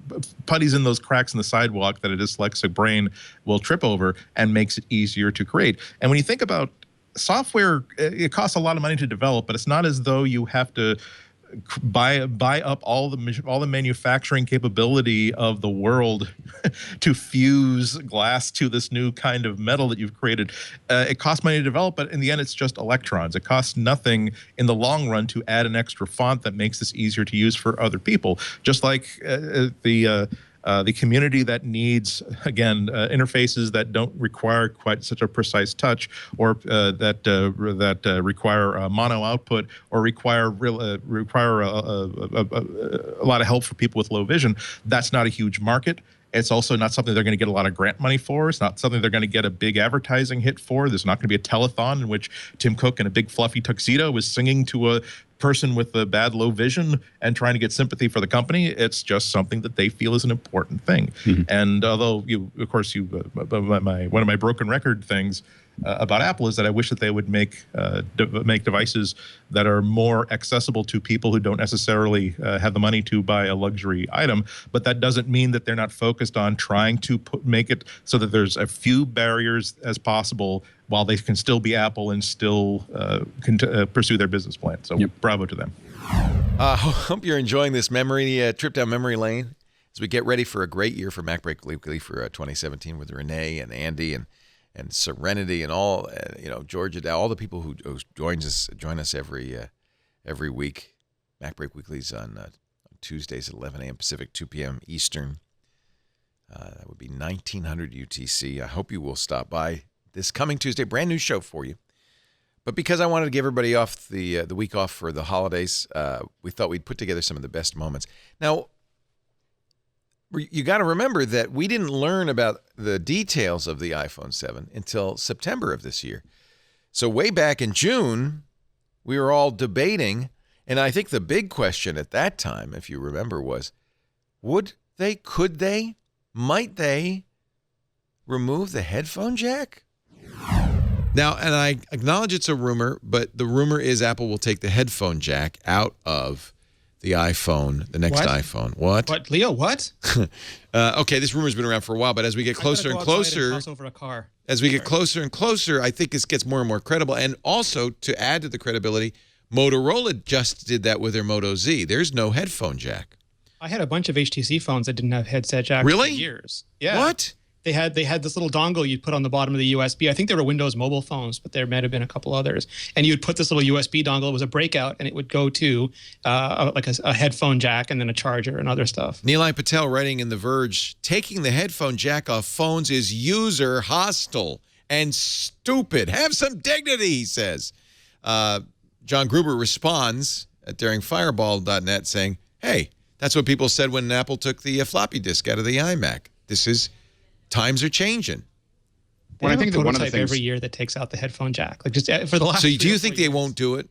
putties in those cracks in the sidewalk that a dyslexic brain will trip over and makes it easier to create. And when you think about software, it costs a lot of money to develop, but it's not as though you have to buy up all the manufacturing capability of the world to fuse glass to this new kind of metal that you've created. It costs money to develop, but in the end, it's just electrons. It costs nothing in the long run to add an extra font that makes this easier to use for other people. Just like the community that needs, again, interfaces that don't require quite such a precise touch, or that require mono output, or require a lot of help for people with low vision. That's not a huge market. It's also not something they're going to get a lot of grant money for. It's not something they're going to get a big advertising hit for. There's not going to be a telethon in which Tim Cook in a big fluffy tuxedo is singing to a person with a bad low vision and trying to get sympathy for the company. It's just something that they feel is an important thing. And although one of my broken record things about Apple is that I wish that they would make devices that are more accessible to people who don't necessarily have the money to buy a luxury item. But that doesn't mean that they're not focused on trying to make it so that there's a few barriers as possible while they can still be Apple and still pursue their business plan. So bravo to them. Hope you're enjoying this trip down memory lane as we get ready for a great year for MacBreak Weekly for 2017 with Renee and Andy and Serenity and all, Georgia, all the people who join us every week. MacBreak Weekly's on Tuesdays at 11 a.m. Pacific, 2 p.m. Eastern. That would be 1900 UTC. I hope you will stop by this coming Tuesday. Brand new show for you. But because I wanted to give everybody off the week off for the holidays, we thought we'd put together some of the best moments. Now, you got to remember that we didn't learn about the details of the iPhone 7 until September of this year. So way back in June, we were all debating, and I think the big question at that time, if you remember, was, could they, might they remove the headphone jack? Now, and I acknowledge it's a rumor, but the rumor is Apple will take the headphone jack out of the iPhone, the next iPhone. What, Leo? What? Okay, this rumor's been around for a while, but as we get closer and closer, I think this gets more and more credible. And also, to add to the credibility, Motorola just did that with their Moto Z. There's no headphone jack. I had a bunch of HTC phones that didn't have headset jacks for years. Yeah. What? They had this little dongle you'd put on the bottom of the USB. I think they were Windows mobile phones, but there might have been a couple others. And you'd put this little USB dongle. It was a breakout, and it would go to a headphone jack and then a charger and other stuff. Nilay Patel writing in The Verge, taking the headphone jack off phones is user hostile and stupid. Have some dignity, he says. John Gruber responds at daringfireball.net saying, hey, that's what people said when Apple took the floppy disk out of the iMac. Times are changing. Well, I think that one of the things every year that takes out the headphone jack, like just for the last. So do you think they won't do it?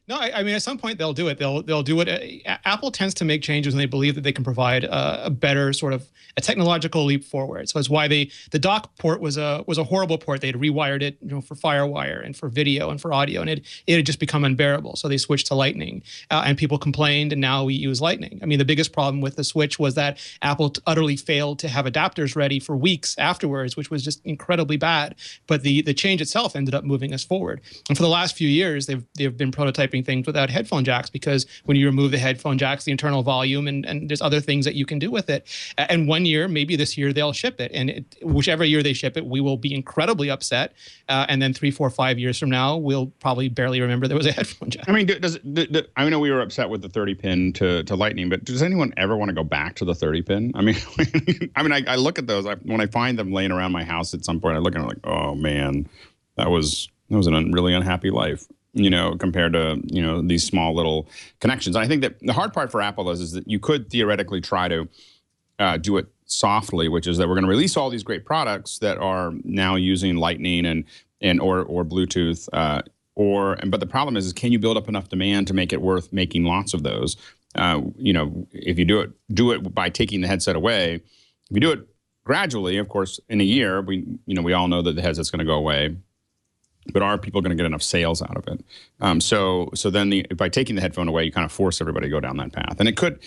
No, I mean, at some point they'll do it. They'll do it. Apple tends to make changes when they believe that they can provide a better sort of a technological leap forward. So it's why the dock port was a horrible port. They had rewired it, for FireWire and for video and for audio, and it had just become unbearable. So they switched to Lightning, and people complained, and now we use Lightning. I mean, the biggest problem with the switch was that Apple utterly failed to have adapters ready for weeks afterwards, which was just incredibly bad. But the change itself ended up moving us forward. And for the last few years, they've been prototyping things without headphone jacks, because when you remove the headphone jacks, the internal volume, and there's other things that you can do with it. And one year, maybe this year, they'll ship it. And whichever year they ship it, we will be incredibly upset. And then 3, 4, 5 years from now, we'll probably barely remember there was a headphone jack. I mean, I know we were upset with the 30-pin to Lightning, but does anyone ever want to go back to the 30-pin? I mean, I look at those. When I find them laying around my house at some point, I look at them like, oh, man, that was really unhappy life. Compared to, these small little connections. And I think that the hard part for Apple is that you could theoretically try to do it softly, which is that we're going to release all these great products that are now using Lightning or Bluetooth. But the problem is can you build up enough demand to make it worth making lots of those? If you do it by taking the headset away. If you do it gradually, of course, in a year, we all know that the headset's going to go away. But are people going to get enough sales out of it? So then by taking the headphone away, you kind of force everybody to go down that path. And it could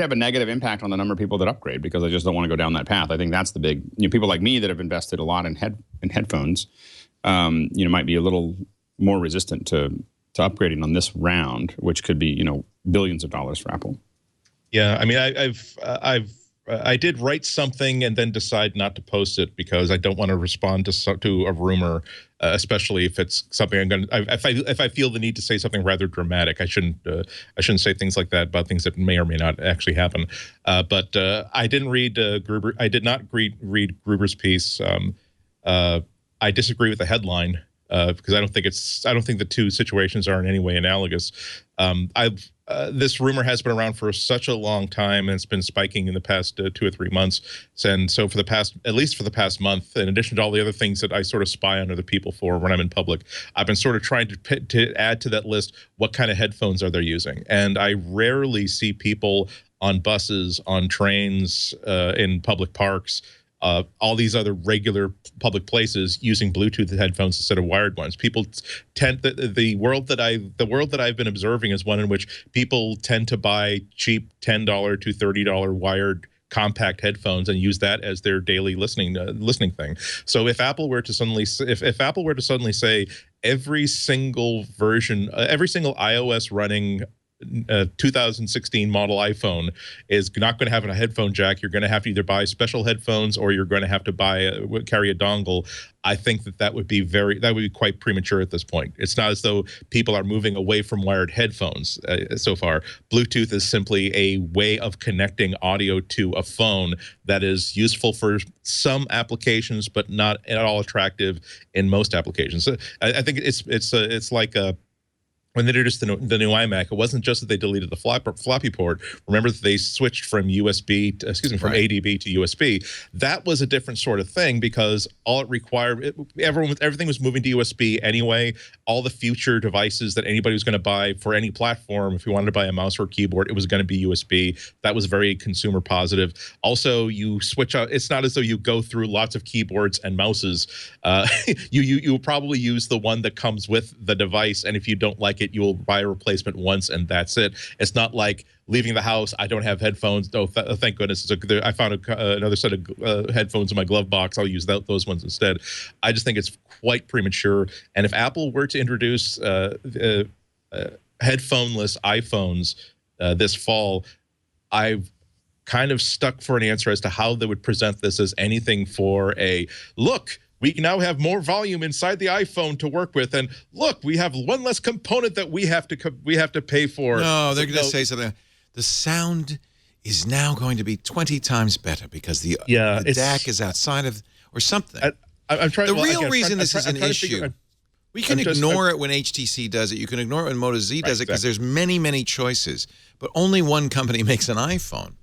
have a negative impact on the number of people that upgrade because they just don't want to go down that path. I think that's the big, people like me that have invested a lot in headphones might be a little more resistant to upgrading on this round, which could be, billions of dollars for Apple. Yeah, I mean, I did write something and then decide not to post it because I don't want to respond to a rumor, especially if it's something I'm going to. If I feel the need to say something rather dramatic, I shouldn't say things like that about things that may or may not actually happen. But I didn't read Gruber. I did not read Gruber's piece. I disagree with the headline because I don't think the two situations are in any way analogous. This rumor has been around for such a long time, and it's been spiking in the past 2 or 3 months. And so at least for the past month, in addition to all the other things that I sort of spy on other people for when I'm in public, I've been sort of trying to add to that list what kind of headphones are they using. And I rarely see people on buses, on trains, in public parks, all these other regular public places using Bluetooth headphones instead of wired ones. People tend the world that I've been observing is one in which people tend to buy cheap $10 to $30 wired compact headphones and use that as their daily listening thing. So if Apple were to suddenly say every single iOS running 2016 model iPhone is not going to have a headphone jack. You're going to have to either buy special headphones or you're going to have to carry a dongle. I think that would be quite premature at this point. It's not as though people are moving away from wired headphones so far. Bluetooth is simply a way of connecting audio to a phone that is useful for some applications, but not at all attractive in most applications. So I think it's like a. When they introduced the new iMac, it wasn't just that they deleted the floppy port. Remember that they switched from ADB to USB. That was a different sort of thing because all it required, everything was moving to USB anyway. All the future devices that anybody was going to buy for any platform, if you wanted to buy a mouse or a keyboard, it was going to be USB. That was very consumer positive. Also, you switch out. It's not as though you go through lots of keyboards and mouses. You probably use the one that comes with the device, and if you don't like it, you will buy a replacement once and that's it. It's not like leaving the house, I don't have headphones. Oh, thank goodness. I found another set of headphones in my glove box. I'll use those ones instead. I just think it's quite premature. And if Apple were to introduce headphoneless iPhones this fall, I've kind of stuck for an answer as to how they would present this as anything for a look. We now have more volume inside the iPhone to work with, and look, we have one less component that we have to pay for. No, they're going to say something. The sound is now going to be 20 times better because the DAC is outside of or something. I'm trying. The real reason this is an issue. We can ignore it when HTC does it. You can ignore it when Moto Z does it because there's many choices, but only one company makes an iPhone.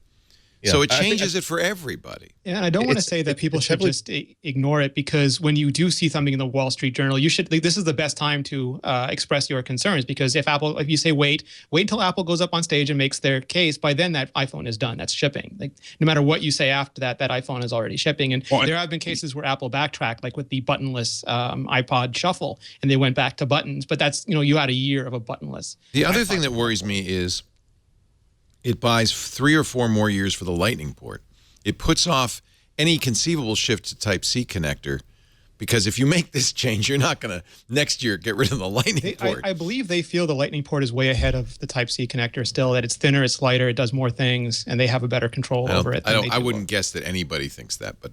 Yeah. So it changes it for everybody. Yeah, and I don't want to say that people should just ignore it because when you do see something in the Wall Street Journal, you should. This is the best time to express your concerns because if you say wait until Apple goes up on stage and makes their case, by then that iPhone is done. That's shipping. Like no matter what you say after that, that iPhone is already shipping. And there have been cases where Apple backtracked, like with the buttonless iPod Shuffle, and they went back to buttons. But that's you had a year of a buttonless. The other thing that worries me is it buys 3 or 4 more years for the Lightning port. It puts off any conceivable shift to Type-C connector because if you make this change, you're not going to next year get rid of the Lightning port. I believe they feel the Lightning port is way ahead of the Type-C connector still, that it's thinner, it's lighter, it does more things, and they have a better control over it. I wouldn't guess that anybody thinks that, but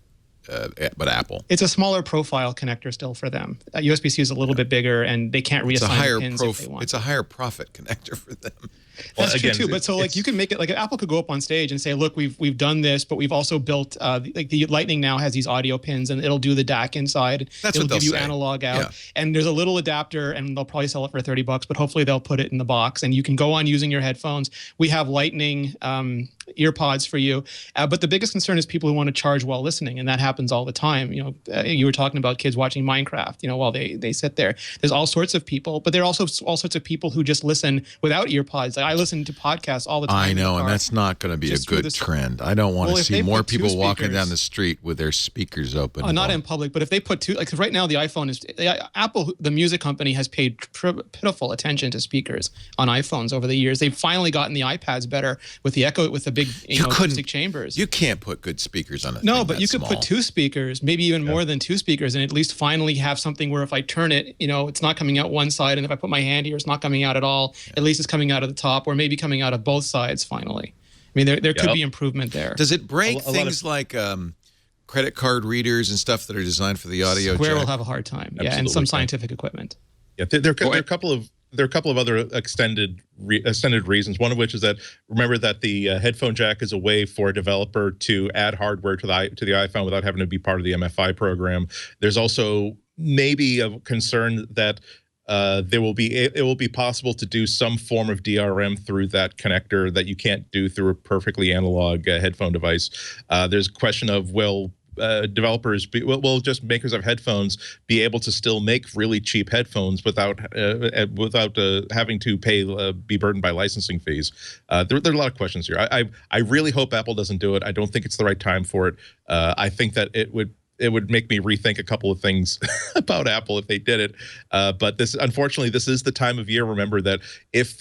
Apple. It's a smaller profile connector still for them. USB-C is a little bit bigger, and they can't reassign the pins if they want. It's a higher profit connector for them. That's true too. But so you can make it like Apple could go up on stage and say, look, we've done this, but we've also built like the Lightning now has these audio pins and it'll do the DAC inside. It'll give you analog out. Yeah. And there's a little adapter and they'll probably sell it for $30, but hopefully they'll put it in the box and you can go on using your headphones. We have Lightning earpods for you. But the biggest concern is people who want to charge while listening, and that happens all the time. You were talking about kids watching Minecraft, while they sit there. There's all sorts of people, but there are also all sorts of people who just listen without earpods. Like I listen to podcasts all the time. I know, and that's not going to be a good trend. I don't want to see more people walking down the street with their speakers open. Not in public, but if they put two, like right now the iPhone is, Apple, the music company, has paid pitiful attention to speakers on iPhones over the years. They've finally gotten the iPads better with the Echo, with the big acoustic chambers. You can't put good speakers on it. No, but you could put two speakers, maybe even more than 2 speakers, and at least finally have something where if I turn it, it's not coming out one side, and if I put my hand here, it's not coming out at all. At least it's coming out of the top, or maybe coming out of both sides finally. I mean, there could be improvement there. Does it break things like credit card readers and stuff that are designed for the audio Square jack? will have a hard time, Absolutely. and some scientific equipment. Yeah, there are a couple of other extended reasons. One of which is that remember that the headphone jack is a way for a developer to add hardware to the iPhone without having to be part of the MFI program. There's also maybe a concern that it will be possible to do some form of DRM through that connector that you can't do through a perfectly analog headphone device. There's a question of developers will just makers of headphones be able to still make really cheap headphones without having to be burdened by licensing fees. There are a lot of questions here. I really hope Apple doesn't do it. I don't think it's the right time for it. I think that it would make me rethink a couple of things about Apple if they did it. But unfortunately, this is the time of year. Remember that if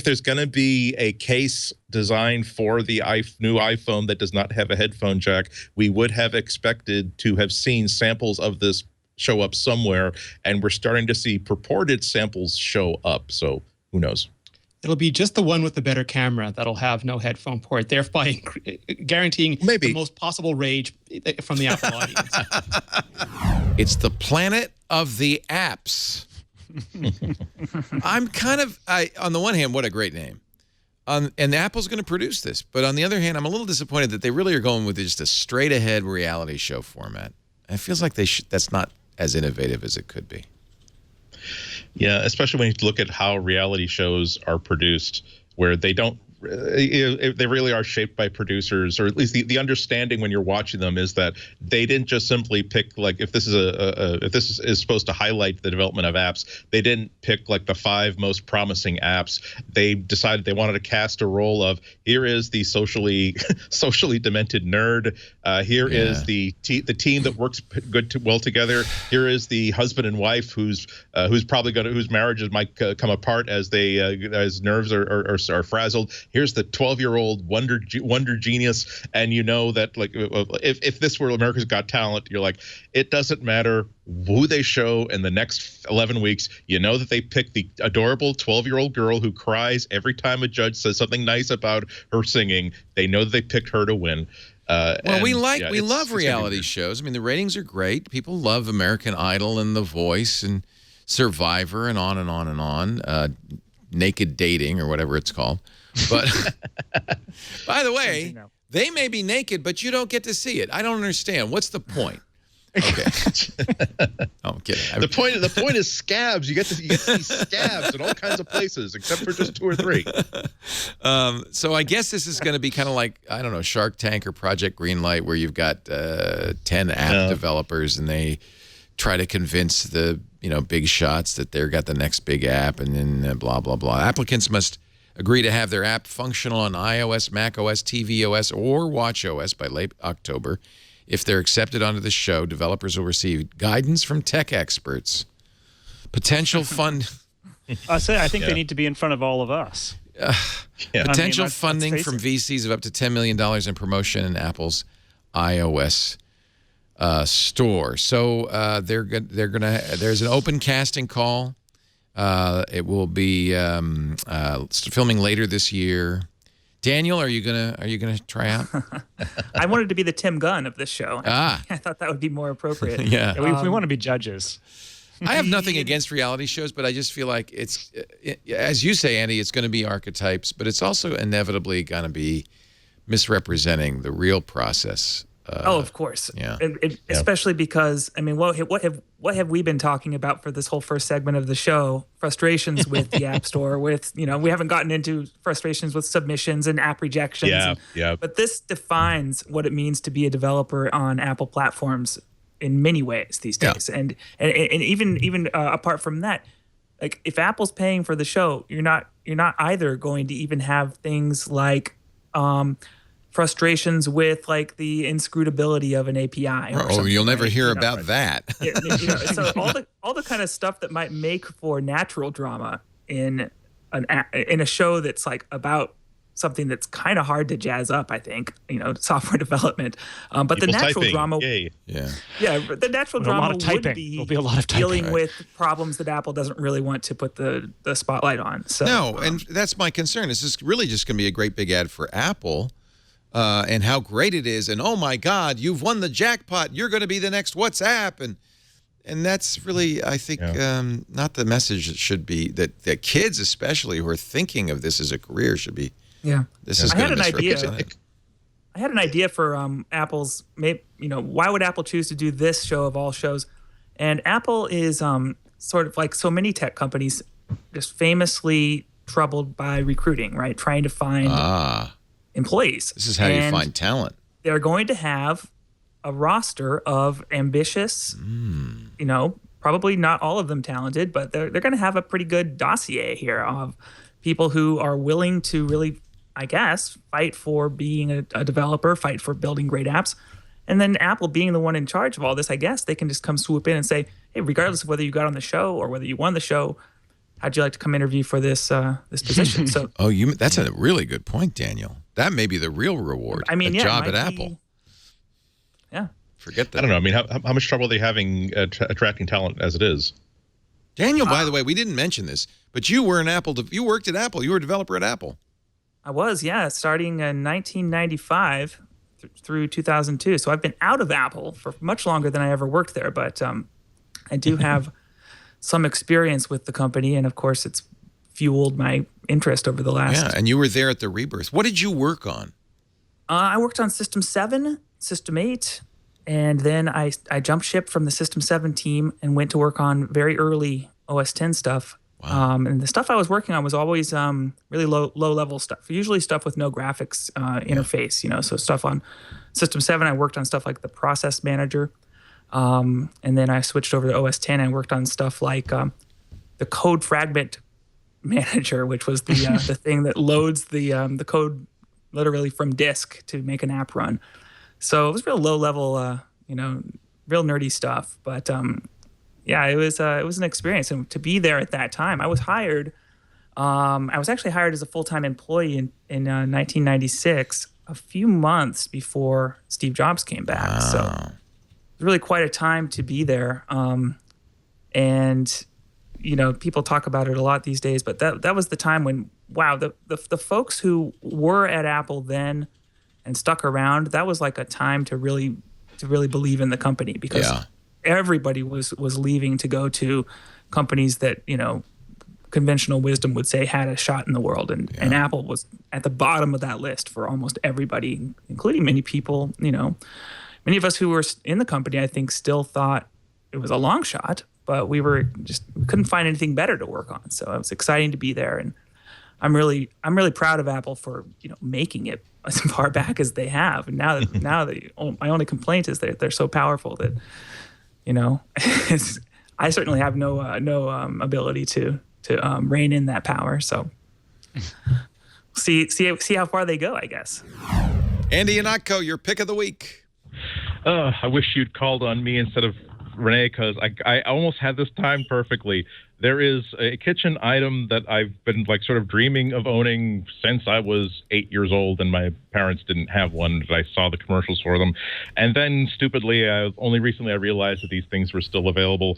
there's going to be a case designed for the new iPhone that does not have a headphone jack, we would have expected to have seen samples of this show up somewhere, and we're starting to see purported samples show up. So who knows? It'll be just the one with the better camera that'll have no headphone port, thereby guaranteeing the most possible rage from the Apple audience. It's the planet of the apps. I'm on the one hand, what a great name. And Apple's going to produce this. But on the other hand, I'm a little disappointed that they really are going with just a straight-ahead reality show format. It feels like that's not as innovative as it could be. Yeah, especially when you look at how reality shows are produced, where they don't. They really are shaped by producers, or at least the understanding when you're watching them is that they didn't just simply pick, like, if this is supposed to highlight the development of apps, they didn't pick like the 5 most promising apps. They decided they wanted to cast a role of, here is the socially demented nerd, here is the team that works well together, here is the husband and wife whose marriages might come apart as nerves are frazzled. Here's the 12-year-old wonder genius, and you know that, like, if this were America's Got Talent, you're like, it doesn't matter who they show in the next 11 weeks. You know that they picked the adorable 12-year-old girl who cries every time a judge says something nice about her singing. They know that they picked her to win. We love reality shows. I mean, the ratings are great. People love American Idol and The Voice and Survivor and on and on and on. Naked Dating or whatever it's called. But by the way, they may be naked, but you don't get to see it. I don't understand. What's the point? Okay. Oh, I'm kidding. The point is scabs. You get to see scabs in all kinds of places, except for just 2 or 3. So I guess this is going to be kind of like, I don't know, Shark Tank or Project Greenlight, where you've got 10 app developers and they try to convince the big shots that they've got the next big app, and then blah blah blah. Applicants must agree to have their app functional on iOS, macOS, tvOS, or watchOS by late October. If they're accepted onto the show, developers will receive guidance from tech experts. Potential fund. I think they need to be in front of all of us. Potential funding from VCs of up to $10 million in promotion in Apple's iOS store. So there's an open casting call. It will be filming later this year. Daniel, are you gonna try out? I wanted to be the Tim Gunn of this show. I thought that would be more appropriate. Yeah, we want to be judges. I have nothing against reality shows, but I just feel like it's, as you say, Andy, it's going to be archetypes, but it's also inevitably going to be misrepresenting the real process. Of course. Yeah. Especially because, I mean, what have we been talking about for this whole first segment of the show? Frustrations with the App Store, with, we haven't gotten into frustrations with submissions and app rejections. But this defines what it means to be a developer on Apple platforms in many ways these days. And even apart from that, like, if Apple's paying for the show, you're not either going to even have things like frustrations with, like, the inscrutability of an API. You'll never hear about that. So all the kind of stuff that might make for natural drama in a show that's, like, about something that's kind of hard to jazz up, I think, software development. But People the natural typing. drama, Yay. the natural A drama lot of typing. would be There'll be a lot of typing. dealing with problems that Apple doesn't really want to put the spotlight on. So No, and that's my concern. This is really just going to be a great big ad for Apple and how great it is. And, oh, my God, you've won the jackpot. You're going to be the next WhatsApp. And that's really, I think, not the message that should be, that kids especially who are thinking of this as a career should be. Yeah. This is going to misrepresent it. I had an idea for Apple's, why would Apple choose to do this show of all shows? And Apple is sort of like so many tech companies, just famously troubled by recruiting, right? Trying to find employees. This is how you find talent. They're going to have a roster of ambitious, probably not all of them talented, but they're going to have a pretty good dossier here of people who are willing to really, I guess, fight for being a developer, fight for building great apps. And then Apple being the one in charge of all this, I guess they can just come swoop in and say, hey, regardless of whether you got on the show or whether you won the show, how'd you like to come interview for this position? So, that's a really good point, Daniel. That may be the real reward. I mean, job at Apple. Yeah. Forget that. I don't know. I mean, how much trouble are they having attracting talent as it is? Daniel, by the way, we didn't mention this, but you were you worked at Apple. You were a developer at Apple. I was, starting in 1995 through 2002. So I've been out of Apple for much longer than I ever worked there, but I do have some experience with the company, and of course it's fueled my interest over the last. Yeah, and you were there at the rebirth. What did you work on? I worked on System 7, System 8, and then I jumped ship from the System 7 team and went to work on very early OS 10 stuff. Wow. And the stuff I was working on was always really low level stuff, usually stuff with no graphics interface, so stuff on System 7, I worked on stuff like the process manager. And then I switched over to OS 10 and worked on stuff like the code fragment manager, which was the the thing that loads the code literally from disk to make an app run. So it was real low level, real nerdy stuff. But it was an experience, and to be there at that time, I was hired. I was actually hired as a full-time employee in 1996, a few months before Steve Jobs came back. Wow. So it was really quite a time to be there. And people talk about it a lot these days, but that was the time when the folks who were at Apple then and stuck around, that was like a time to really believe in the company, because everybody was leaving to go to companies that, conventional wisdom would say had a shot in the world. And Apple was at the bottom of that list for almost everybody, including many people, many of us who were in the company, I think, still thought it was a long shot, but we couldn't find anything better to work on. So it was exciting to be there. And I'm really proud of Apple for, making it as far back as they have. And now my only complaint is that they're so powerful that, I certainly have no ability to rein in that power. So see how far they go, I guess. Andy Ihnatko, your pick of the week. I wish you'd called on me instead of Renee, because I almost had this timed perfectly. There is a kitchen item that I've been sort of dreaming of owning since I was 8 years old, and my parents didn't have one, but I saw the commercials for them. And then stupidly, only recently I realized that these things were still available.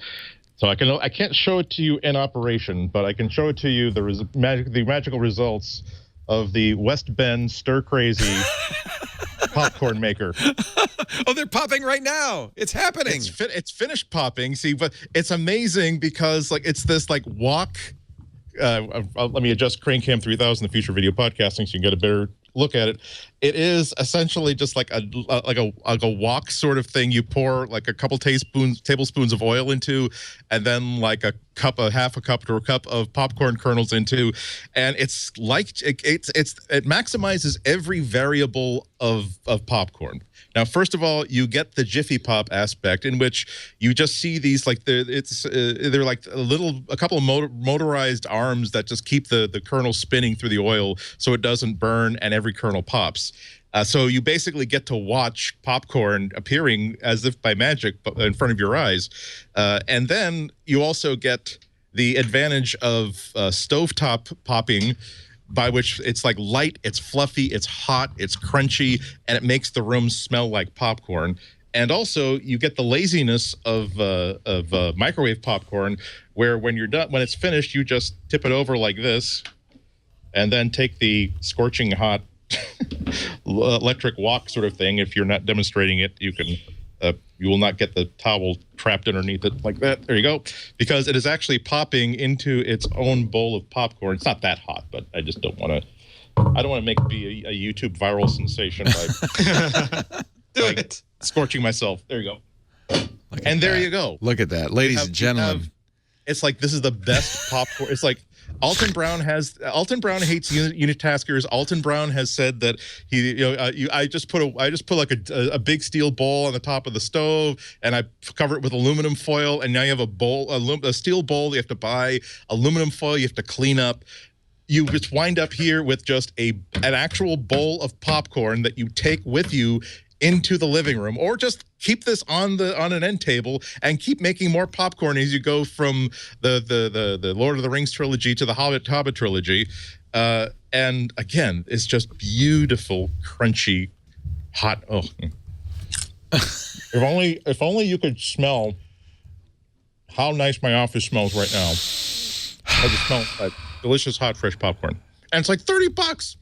So I can't show it to you in operation, but I can show it to you the magical results of the West Bend Stir Crazy popcorn maker. Oh, they're popping right now. It's happening. It's finished popping. See, but it's amazing because it's this wok. Let me adjust Crane Cam 3000, the future video podcasting, so you can get a better look at it. It is essentially just like a wok sort of thing. You pour a couple tablespoons of oil into, and then half a cup to a cup of popcorn kernels into, and it maximizes every variable of popcorn. Now, first of all, you get the Jiffy Pop aspect, in which you just see these they're like a couple of motorized arms that just keep the kernel spinning through the oil so it doesn't burn and every kernel pops. So you basically get to watch popcorn appearing as if by magic in front of your eyes. And then you also get the advantage of stovetop popping, by which it's like light, it's fluffy, it's hot, it's crunchy, and it makes the room smell like popcorn. And also, you get the laziness of microwave popcorn, where when you're done, when it's finished, you just tip it over like this, and then take the scorching hot electric wok sort of thing. If you're not demonstrating it, you can. You will not get the towel trapped underneath it like that. There you go. Because it is actually popping into its own bowl of popcorn. It's not that hot, but I just don't want to. I don't want to be a YouTube viral sensation by Do it. Scorching myself. There you go. And there you go. Look at that, ladies and gentlemen. It's like this is the best popcorn. It's like Alton Brown hates unitaskers. Alton Brown has said that I just put like a big steel bowl on the top of the stove, and I cover it with aluminum foil, and now you have a steel bowl you have to buy, aluminum foil you have to clean up. You just wind up here with just an actual bowl of popcorn that you take with you into the living room, or just keep this on an end table and keep making more popcorn as you go from the Lord of the Rings trilogy to the Hobbit trilogy. And again, it's just beautiful, crunchy, hot. Oh, if only you could smell how nice my office smells right now. I just smell like delicious, hot, fresh popcorn, and it's like $30.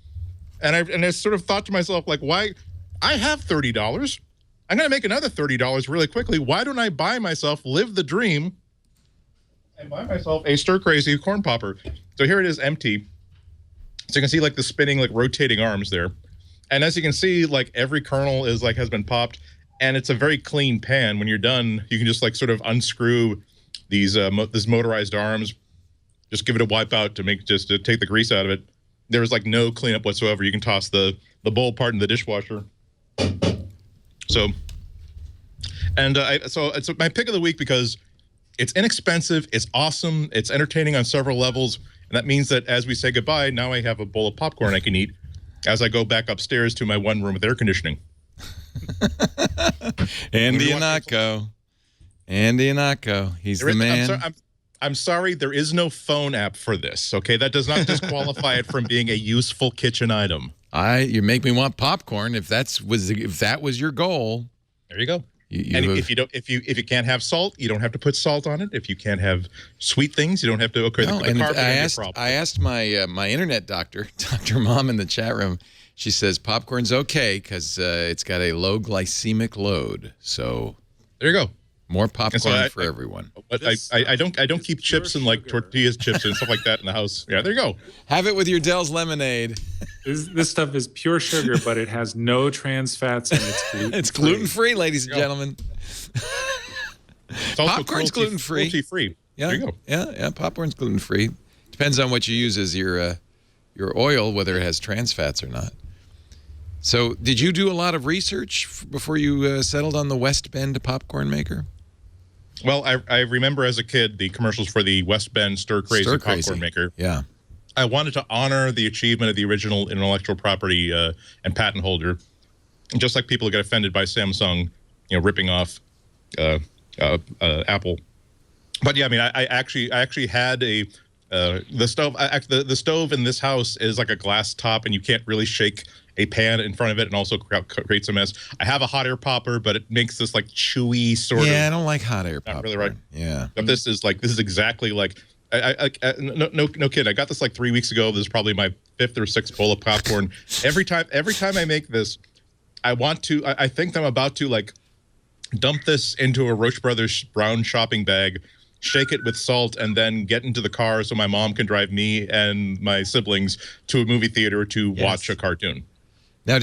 And I sort of thought to myself, like, why? I have $30. I'm going to make another $30 really quickly. Why don't I buy myself, live the dream, and buy myself a stir-crazy corn popper? So here it is, empty. So you can see like the spinning, like rotating arms there. And as you can see, like every kernel is like has been popped, and it's a very clean pan. When you're done, you can just like sort of unscrew these this motorized arms, just give it a wipe out to take the grease out of it. There was like no cleanup whatsoever. You can toss the bowl part in the dishwasher. So it's my pick of the week because it's inexpensive, it's awesome, it's entertaining on several levels, and that means that as we say goodbye, now I have a bowl of popcorn I can eat as I go back upstairs to my one room with air conditioning. Andy Anako. He's the man. I'm sorry, there is no phone app for this, okay? That does not disqualify it from being a useful kitchen item. You make me want popcorn if that was your goal. There you go. If you can't have salt, you don't have to put salt on it. If you can't have sweet things, you don't have to. Okay, no, I asked my internet doctor, Dr. Mom, in the chat room. She says popcorn's okay because it's got a low glycemic load. So there you go. More popcorn for everyone. But I don't keep chips and like tortillas chips and stuff like that in the house. Yeah, there you go. Have it with your Dell's lemonade. This stuff is pure sugar, but it has no trans fats and it's gluten-free. It's gluten-free, ladies and gentlemen. Popcorn's gluten-free. Cruelty-free. Yeah, there you go. Yeah. Popcorn's gluten-free. Depends on what you use as your oil, whether it has trans fats or not. So, did you do a lot of research before you settled on the West Bend popcorn maker? Well, I remember as a kid the commercials for the West Bend Stir Crazy popcorn maker. Yeah. I wanted to honor the achievement of the original intellectual property and patent holder. And just like people get offended by Samsung, ripping off Apple. But yeah, I mean, I actually had the stove. The stove in this house is like a glass top, and you can't really shake a pan in front of it, and also creates a mess. I have a hot air popper, but it makes this like chewy sort of. Yeah, I don't like hot air popper. Not really right. Yeah. But this is exactly like. No kid. I got this like 3 weeks ago. This is probably my 5th or 6th bowl of popcorn. Every time I make this, I think I'm about to like dump this into a Roche Brothers brown shopping bag, shake it with salt, and then get into the car so my mom can drive me and my siblings to a movie theater to watch a cartoon. Now,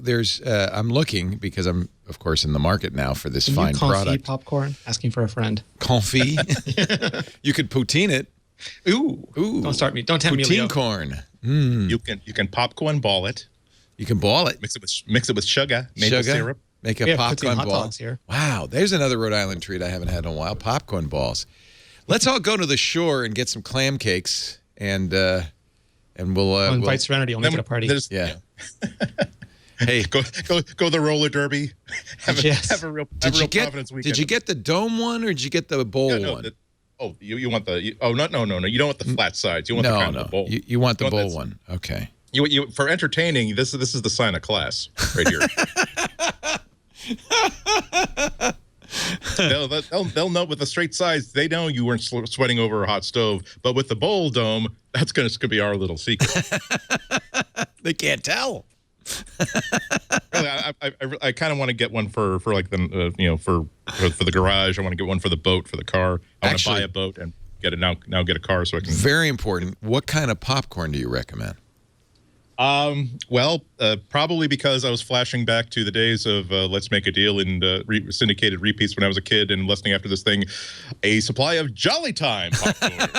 there's, I'm looking because I'm, of course, in the market now for this fine product. Popcorn, asking for a friend. Confit. You could poutine it. Ooh. Don't start me. Don't tempt me, Leo. Poutine corn. You can popcorn ball it. You can ball it. Mix it with sugar, maple syrup. Make a popcorn hot ball. Dogs here. Wow, there's another Rhode Island treat I haven't had in a while. Popcorn balls. Let's all go to the shore and get some clam cakes, and we'll invite Serenity. I'll make it a party. Yeah. Hey, go the roller derby. Have a real Providence weekend. Did you get the dome one or did you get the bowl one? Oh, you want the? No. You don't want the flat sides. You want the kind of the bowl. You want the bowl one. Okay. You for entertaining. This is the sign of class right here. They'll know with the straight sides. They know you weren't sweating over a hot stove. But with the bowl dome, that's gonna be our little secret. They can't tell. Really, I kind of want to get one for like the for the garage. I want to get one for the boat, for the car. I want to buy a boat and get it now get a car so I can. Very important. What kind of popcorn do you recommend? Well, probably because I was flashing back to the days of Let's Make a Deal and syndicated repeats when I was a kid and listening after this thing, a supply of Jolly Time popcorn.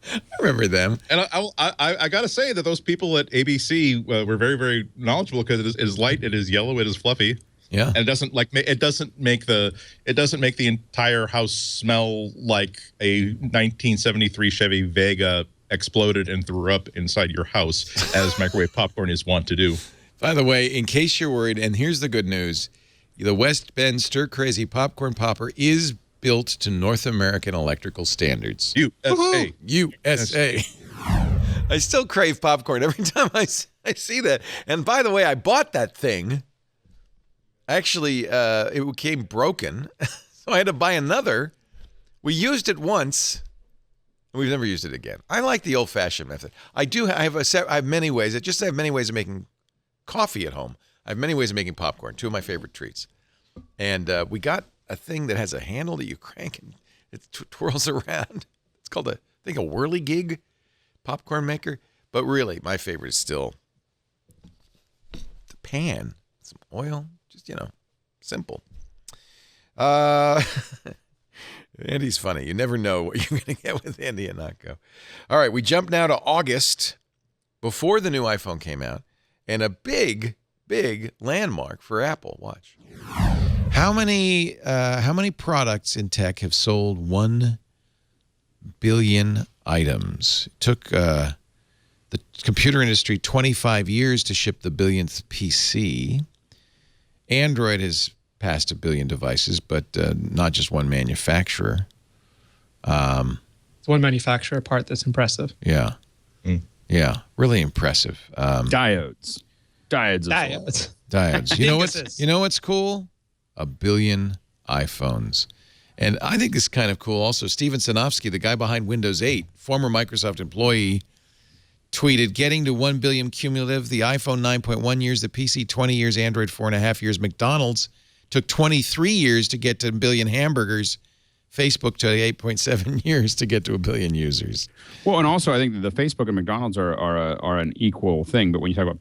I remember them. And I got to say that those people at ABC were very, very knowledgeable because it is light, it is yellow, it is fluffy. Yeah. And it doesn't make the entire house smell like a 1973 Chevy Vega exploded and threw up inside your house, as microwave popcorn is wont to do. By the way, in case you're worried, and here's the good news, the West Bend Stir Crazy Popcorn Popper is built to North American electrical standards. USA. USA. I still crave popcorn every time I see that. And by the way, I bought that thing. Actually, it came broken, so I had to buy another. We used it once. We've never used it again. I like the old-fashioned method. I have many ways. I have many ways of making coffee at home. I have many ways of making popcorn. Two of my favorite treats. And we got a thing that has a handle that you crank and it twirls around. It's called a whirligig popcorn maker. But really, my favorite is still the pan, some oil, just simple. Andy's funny. You never know what you're going to get with Andy and Notco. All right, we jump now to August, before the new iPhone came out, and a big, big landmark for Apple. Watch. How many products in tech have sold 1 billion items? It took the computer industry 25 years to ship the billionth PC. Android has passed 1 billion devices, but not just one manufacturer. It's one manufacturer part that's impressive. Yeah. Yeah, really impressive. Diodes. You know what's cool? 1 billion iPhones. And I think this is kind of cool also. Steven Sinofsky, the guy behind Windows 8, former Microsoft employee, tweeted, getting to 1 billion cumulative, the iPhone 9.1 years, the PC 20 years, Android 4.5 years, McDonald's took 23 years to get to 1 billion hamburgers. Facebook took 8.7 years to get to 1 billion users. Well, and also I think that the Facebook and McDonald's are an equal thing. But when you talk about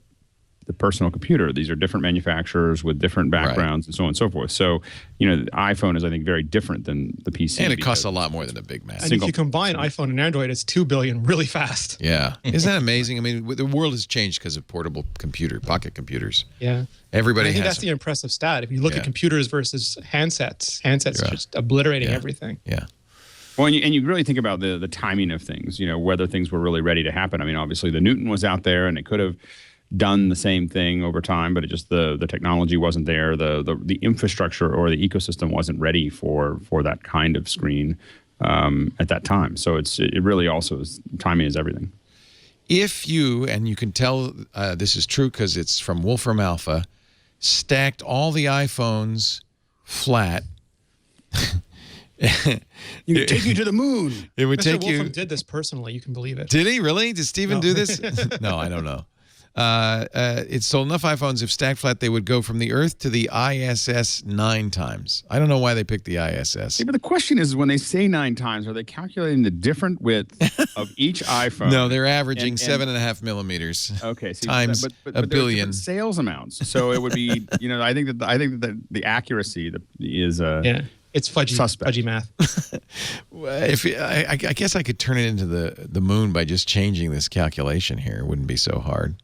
the personal computer, these are different manufacturers with different backgrounds and so on and so forth. So, the iPhone is, I think, very different than the PC. And it costs a lot more than a Big Mac. And if you combine iPhone and Android, it's 2 billion really fast. Yeah. Isn't that amazing? I mean, the world has changed because of pocket computers. Yeah. Everybody I think has that's the impressive stat. If you look at computers versus handsets are just obliterating everything. Yeah. Well, and you really think about the timing of things, whether things were really ready to happen. I mean, obviously the Newton was out there and it could have done the same thing over time, but it just the technology wasn't there. The infrastructure or the ecosystem wasn't ready for that kind of screen at that time. So it really also is, timing is everything. If you, and you can tell this is true because it's from Wolfram Alpha, stacked all the iPhones flat. You could take you to the moon. It would take Wolfram did this personally. You can believe it. Did he really? Did Steven do this? No, I don't know. It sold enough iPhones. If stacked flat, they would go from the Earth to the ISS 9 times. I don't know why they picked the ISS. Yeah, but the question is, when they say 9 times, are they calculating the different width of each iPhone? No, they're averaging 7.5 millimeters. Okay, see, times but a billion sales amounts. So it would be, I think that the accuracy is it's fudgy math. I guess I could turn it into the moon by just changing this calculation here. It wouldn't be so hard.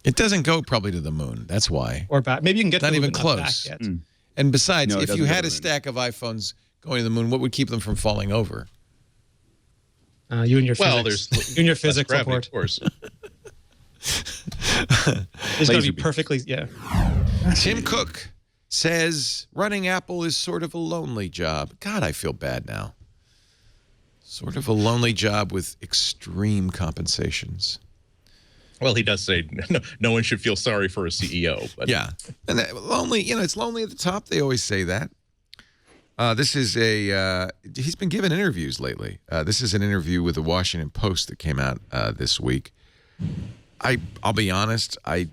It doesn't go probably to the moon. That's why. Or back. Maybe you can get not to the even moon, close. not back yet. And besides, No, if you had a stack of iPhones going to the moon, what would keep them from falling over? You and your physics. You and your physics gravity, report. of course. It's going to be perfectly, Tim Cook says running Apple is sort of a lonely job. God, I feel bad now. Sort of a lonely job with extreme compensations. Well, he does say no one should feel sorry for a CEO. But. Yeah. And lonely, it's lonely at the top. They always say that. This is he's been given interviews lately. This is an interview with the Washington Post that came out this week. I'll be honest, I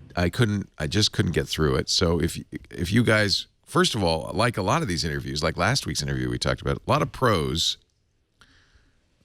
just couldn't get through it. So if you guys, first of all, like a lot of these interviews, like last week's interview we talked about, a lot of pros.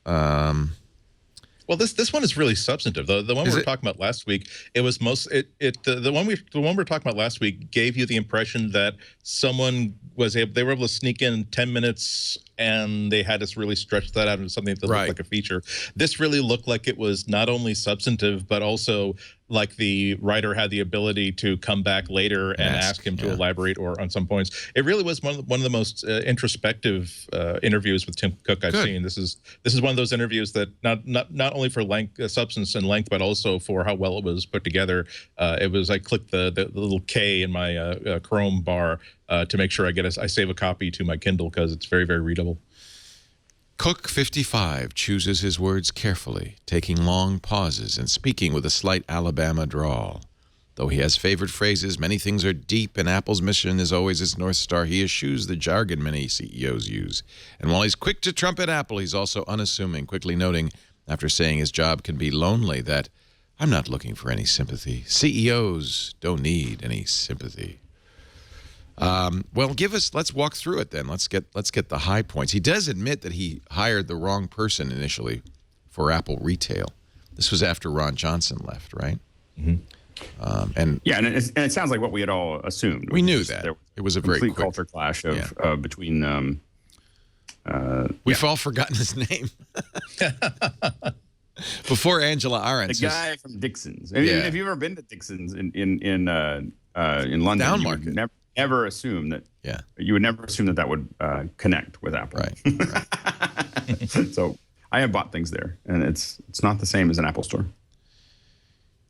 Well, this one is really substantive. The one we were talking about last week, it was the one we were talking about last week gave you the impression that someone they were able to sneak in 10 minutes and they had to really stretch that out into something that looked like a feature. This really looked like it was not only substantive, but also like the writer had the ability to come back later and ask him to elaborate or on some points. It really was one of the most introspective interviews with Tim Cook I've seen. This is one of those interviews that not only for length, substance and length, but also for how well it was put together. It was I clicked the little K in my Chrome bar to make sure I save a copy to my Kindle because it's very, very readable. Cook, 55, chooses his words carefully, taking long pauses and speaking with a slight Alabama drawl. Though he has favored phrases, many things are deep, and Apple's mission is always its North Star. He eschews the jargon many CEOs use. And while he's quick to trumpet Apple, he's also unassuming, quickly noting, after saying his job can be lonely, that I'm not looking for any sympathy. CEOs don't need any sympathy. Well, let's walk through it then. Let's get the high points. He does admit that he hired the wrong person initially for Apple Retail. This was after Ron Johnson left, right? Mm-hmm. And it sounds like what we had all assumed. We knew that. It was a very quick culture clash of between. We've all forgotten his name. Before Angela Arendt. The guy from Dixon's. I mean, if you've ever been to Dixon's in London, Down you market. would never assume that. Yeah. You would never assume that would connect with Apple. Right. So I have bought things there, and it's not the same as an Apple store.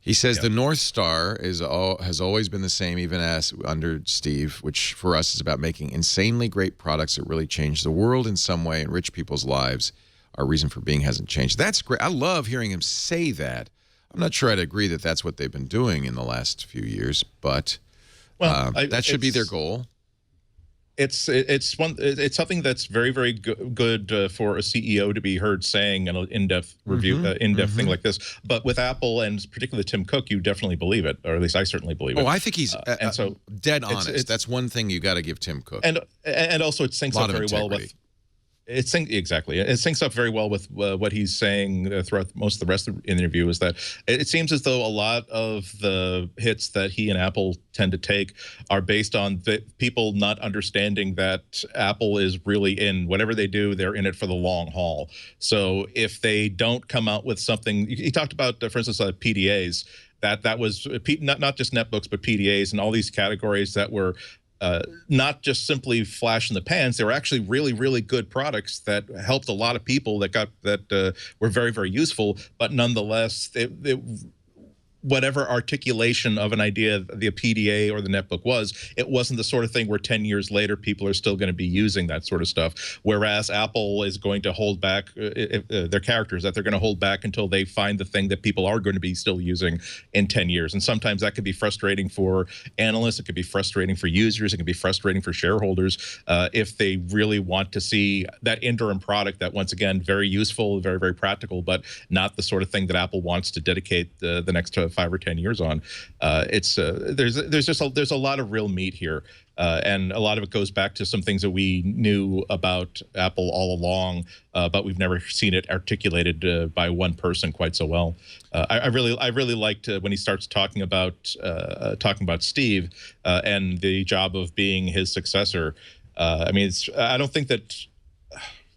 He says the North Star has always been the same, even as under Steve, which for us is about making insanely great products that really change the world in some way, enrich people's lives. Our reason for being hasn't changed. That's great. I love hearing him say that. I'm not sure I'd agree that that's what they've been doing in the last few years, but that should be their goal. It's something that's very, very good for a CEO to be heard saying in an in-depth review, in-depth thing like this. But with Apple and particularly Tim Cook, you definitely believe it, or at least I certainly believe it. Oh, I think he's dead honest. That's one thing you got to give Tim Cook. And also it syncs up very well with. It syncs up very well with what he's saying throughout most of the rest of the interview. Is that it seems as though a lot of the hits that he and Apple tend to take are based on the people not understanding that Apple is really in whatever they do, they're in it for the long haul. So if they don't come out with something, he talked about, for instance, PDAs. That was not just netbooks, but PDAs and all these categories that were. Not just simply flash in the pans. They were actually really, really good products that helped a lot of people that were very, very useful. But nonetheless, whatever articulation of an idea the PDA or the netbook was, it wasn't the sort of thing where 10 years later people are still going to be using that sort of stuff. Whereas Apple is going to hold back their characters, that they're going to hold back until they find the thing that people are going to be still using in 10 years. And sometimes that could be frustrating for analysts. It could be frustrating for users. It can be frustrating for shareholders if they really want to see that interim product that, once again, very useful, very, very practical, but not the sort of thing that Apple wants to dedicate the next 5 or 10 years on. There's a lot of real meat here, and a lot of it goes back to some things that we knew about Apple all along, but we've never seen it articulated by one person quite so well. I really liked when he starts talking about Steve and the job of being his successor. I mean, I don't think that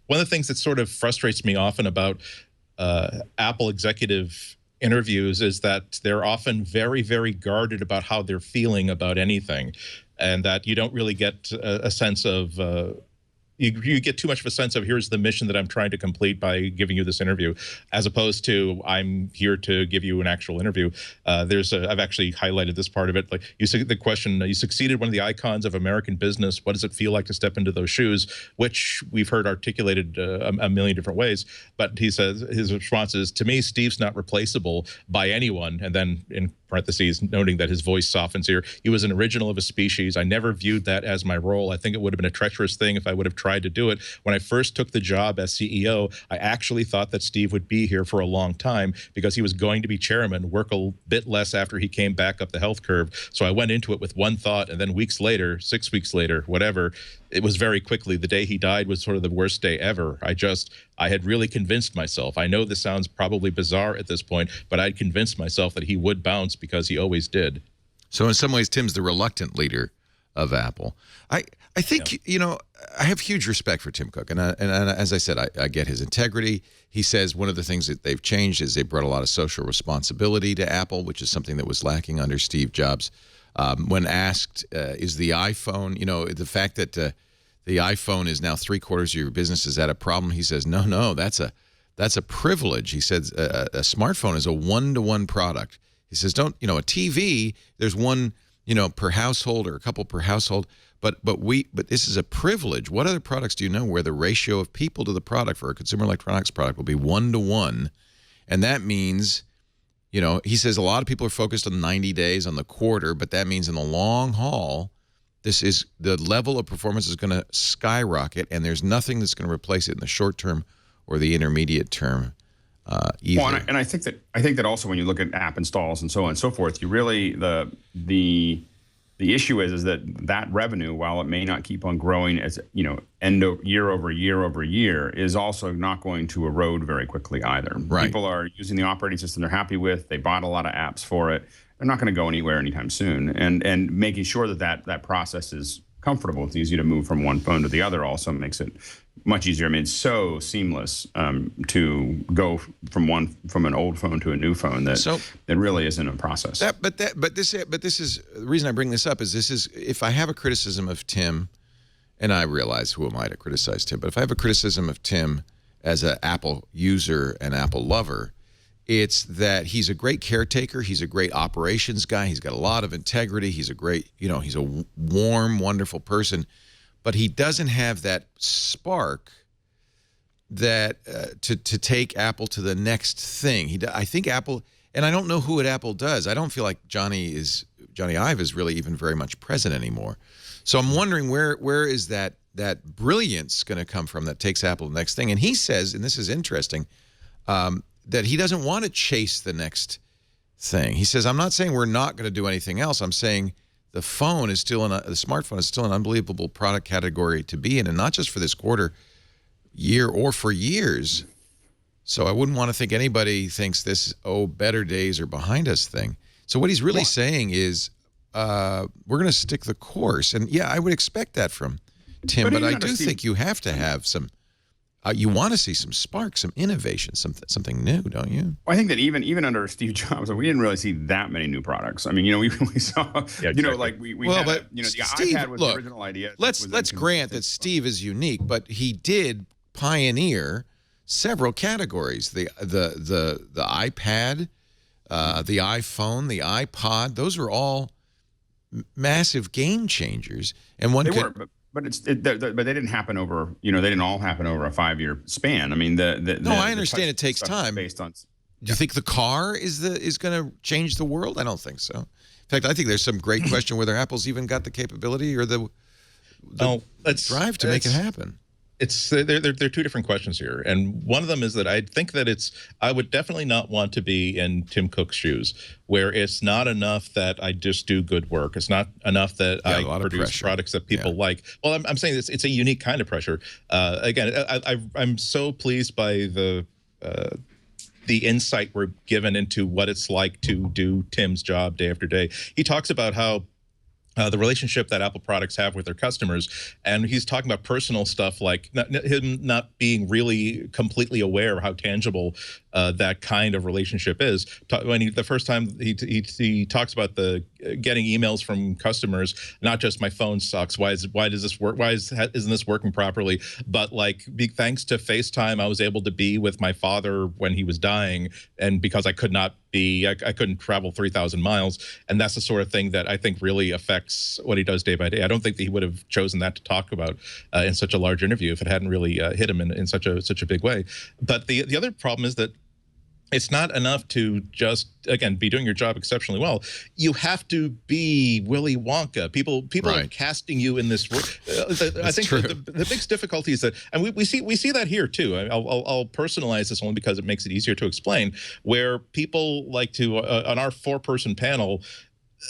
one of the things that sort of frustrates me often about Apple executive interviews is that they're often very, very guarded about how they're feeling about anything, and that you don't really get a sense of you get too much of a sense of here's the mission that I'm trying to complete by giving you this interview, as opposed to I'm here to give you an actual interview. I've actually highlighted this part of it. Like the question, you succeeded one of the icons of American business. What does it feel like to step into those shoes? Which we've heard articulated a million different ways. But he says his response is, to me, Steve's not replaceable by anyone. And then in parentheses, noting that his voice softens here. He was an original of his species. I never viewed that as my role. I think it would have been a treacherous thing if I would have tried to do it. When I first took the job as CEO, I actually thought that Steve would be here for a long time because he was going to be chairman, work a bit less after he came back up the health curve. So I went into it with one thought, and then weeks later, 6 weeks later, whatever, it was very quickly. The day he died was sort of the worst day ever. I had really convinced myself. I know this sounds probably bizarre at this point, but I'd convinced myself that he would bounce because he always did. So in some ways, Tim's the reluctant leader of Apple. I think, I have huge respect for Tim Cook. And as I said, I get his integrity. He says one of the things that they've changed is they brought a lot of social responsibility to Apple, which is something that was lacking under Steve Jobs. When asked, is the iPhone, the fact that the iPhone is now 3/4 of your business, is that a problem? He says, no, that's a privilege. He says a smartphone is a one-to-one product. He says, a TV, there's one, per household or a couple per household, but this is a privilege. What other products do you know where the ratio of people to the product for a consumer electronics product will be 1-to-1? And that means, he says a lot of people are focused on 90 days, on the quarter, but that means in the long haul, the level of performance is going to skyrocket, and there's nothing that's going to replace it in the short term or the intermediate term either. Well, and I think that also when you look at app installs and so on and so forth, you really the issue is that revenue, while it may not keep on growing as year over year, is also not going to erode very quickly either. Right. People are using the operating system they're happy with. They bought a lot of apps for it. They're not going to go anywhere anytime soon. And making sure that process is comfortable, it's easy to move from one phone to the other, also makes it much easier. I mean, it's so seamless to go from an old phone to a new phone that really isn't a process. But this is the reason I bring this up is if I have a criticism of Tim, and I realize who am I to criticize Tim, but if I have a criticism of Tim as an Apple user and Apple lover, it's that he's a great caretaker. He's a great operations guy. He's got a lot of integrity. He's a great, he's a warm, wonderful person. But he doesn't have that spark that to take Apple to the next thing. I think Apple, and I don't know who at Apple does. I don't feel like Johnny Ive is really even very much present anymore. So I'm wondering where is that brilliance going to come from that takes Apple to the next thing? And he says, and this is interesting, that he doesn't want to chase the next thing. He says, I'm not saying we're not going to do anything else. I'm saying the smartphone is still an unbelievable product category to be in, and not just for this quarter, year, or for years. So I wouldn't want to think anybody thinks this, better days are behind us thing. So what he's really saying is we're going to stick the course. And yeah, I would expect that from Tim, but I do think you have to have some, you want to see some spark, some innovation, something new, don't you? Well, I think that even under Steve Jobs, we didn't really see that many new products. I mean, we saw, like we well, had, but the Steve, iPad was the original idea. Let's grant that Steve is unique, but he did pioneer several categories: the iPad, the iPhone, the iPod. Those were all massive game changers, and one were. But they didn't happen over, they didn't all happen over a 5-year span. I mean, I understand it takes time. Based on. Do you think the car is going to change the world? I don't think so. In fact, I think there's some great question whether Apple's even got the capability or the drive to make it happen. There are two different questions here, and one of them is that I think that I would definitely not want to be in Tim Cook's shoes, where it's not enough that I just do good work. It's not enough that I produce products that people like. Well, I'm saying it's a unique kind of pressure. Again, I'm so pleased by the insight we're given into what it's like to do Tim's job day after day. He talks about how the relationship that Apple products have with their customers, and he's talking about personal stuff like him not being really completely aware of how tangible that kind of relationship is. The first time he talks about the getting emails from customers, not just my phone sucks. Why does this work? Isn't this working properly? But like, thanks to FaceTime, I was able to be with my father when he was dying, and because I could not be, I couldn't travel 3,000 miles, and that's the sort of thing that I think really affects what he does day by day. I don't think that he would have chosen that to talk about in such a large interview if it hadn't really hit him in such a big way. But the other problem is that it's not enough to just, again, be doing your job exceptionally well. You have to be Willy Wonka. People are casting you in this. I think the biggest difficulty is that, and we see that here too. I'll personalize this only because it makes it easier to explain. Where people like to on our 4-person panel,